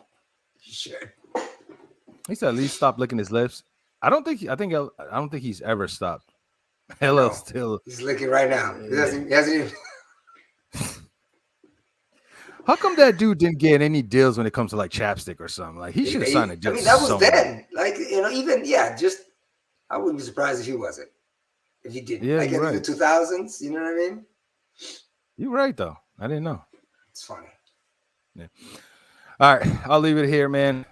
Speaker 1: should.
Speaker 2: He said at least stop licking his lips. I don't think he's ever stopped. Hello, still.
Speaker 1: He's licking right now. He hasn't even.
Speaker 2: How come that dude didn't get any deals when it comes to like chapstick or something? Like he should have signed a deal.
Speaker 1: I mean, that was then. Like, even just I wouldn't be surprised if he wasn't. If he didn't.
Speaker 2: Yeah,
Speaker 1: like in the 2000s, you know what I mean?
Speaker 2: You're right though. I didn't know.
Speaker 1: It's funny.
Speaker 2: Yeah. All right, I'll leave it here, man.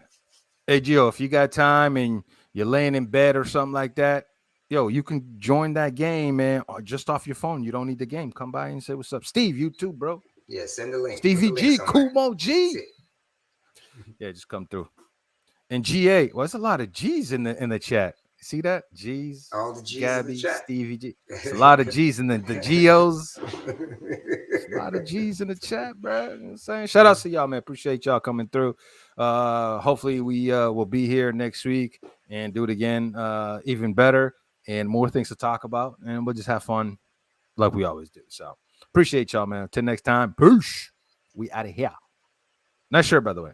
Speaker 2: Hey Gio, if you got time and you're laying in bed or something like that, yo, you can join that game, man, or just off your phone. You don't need the game. Come by and say what's up. Steve, you too, bro.
Speaker 1: Yeah, send the link.
Speaker 2: Stevie G, Kumo G. Yeah, just come through. And GA, well, there's a lot of G's in the chat. See that? G's.
Speaker 1: All the G's
Speaker 2: Gabby,
Speaker 1: in the chat.
Speaker 2: Stevie G. It's a lot of G's in the Geos. A lot of G's in the chat, bro. You know what I'm saying? Shout out to y'all, man. Appreciate y'all coming through. Hopefully we will be here next week and do it again even better and more things to talk about. And we'll just have fun like we always do. So appreciate y'all, man. Till next time. Peace. We out of here. Nice shirt, by the way.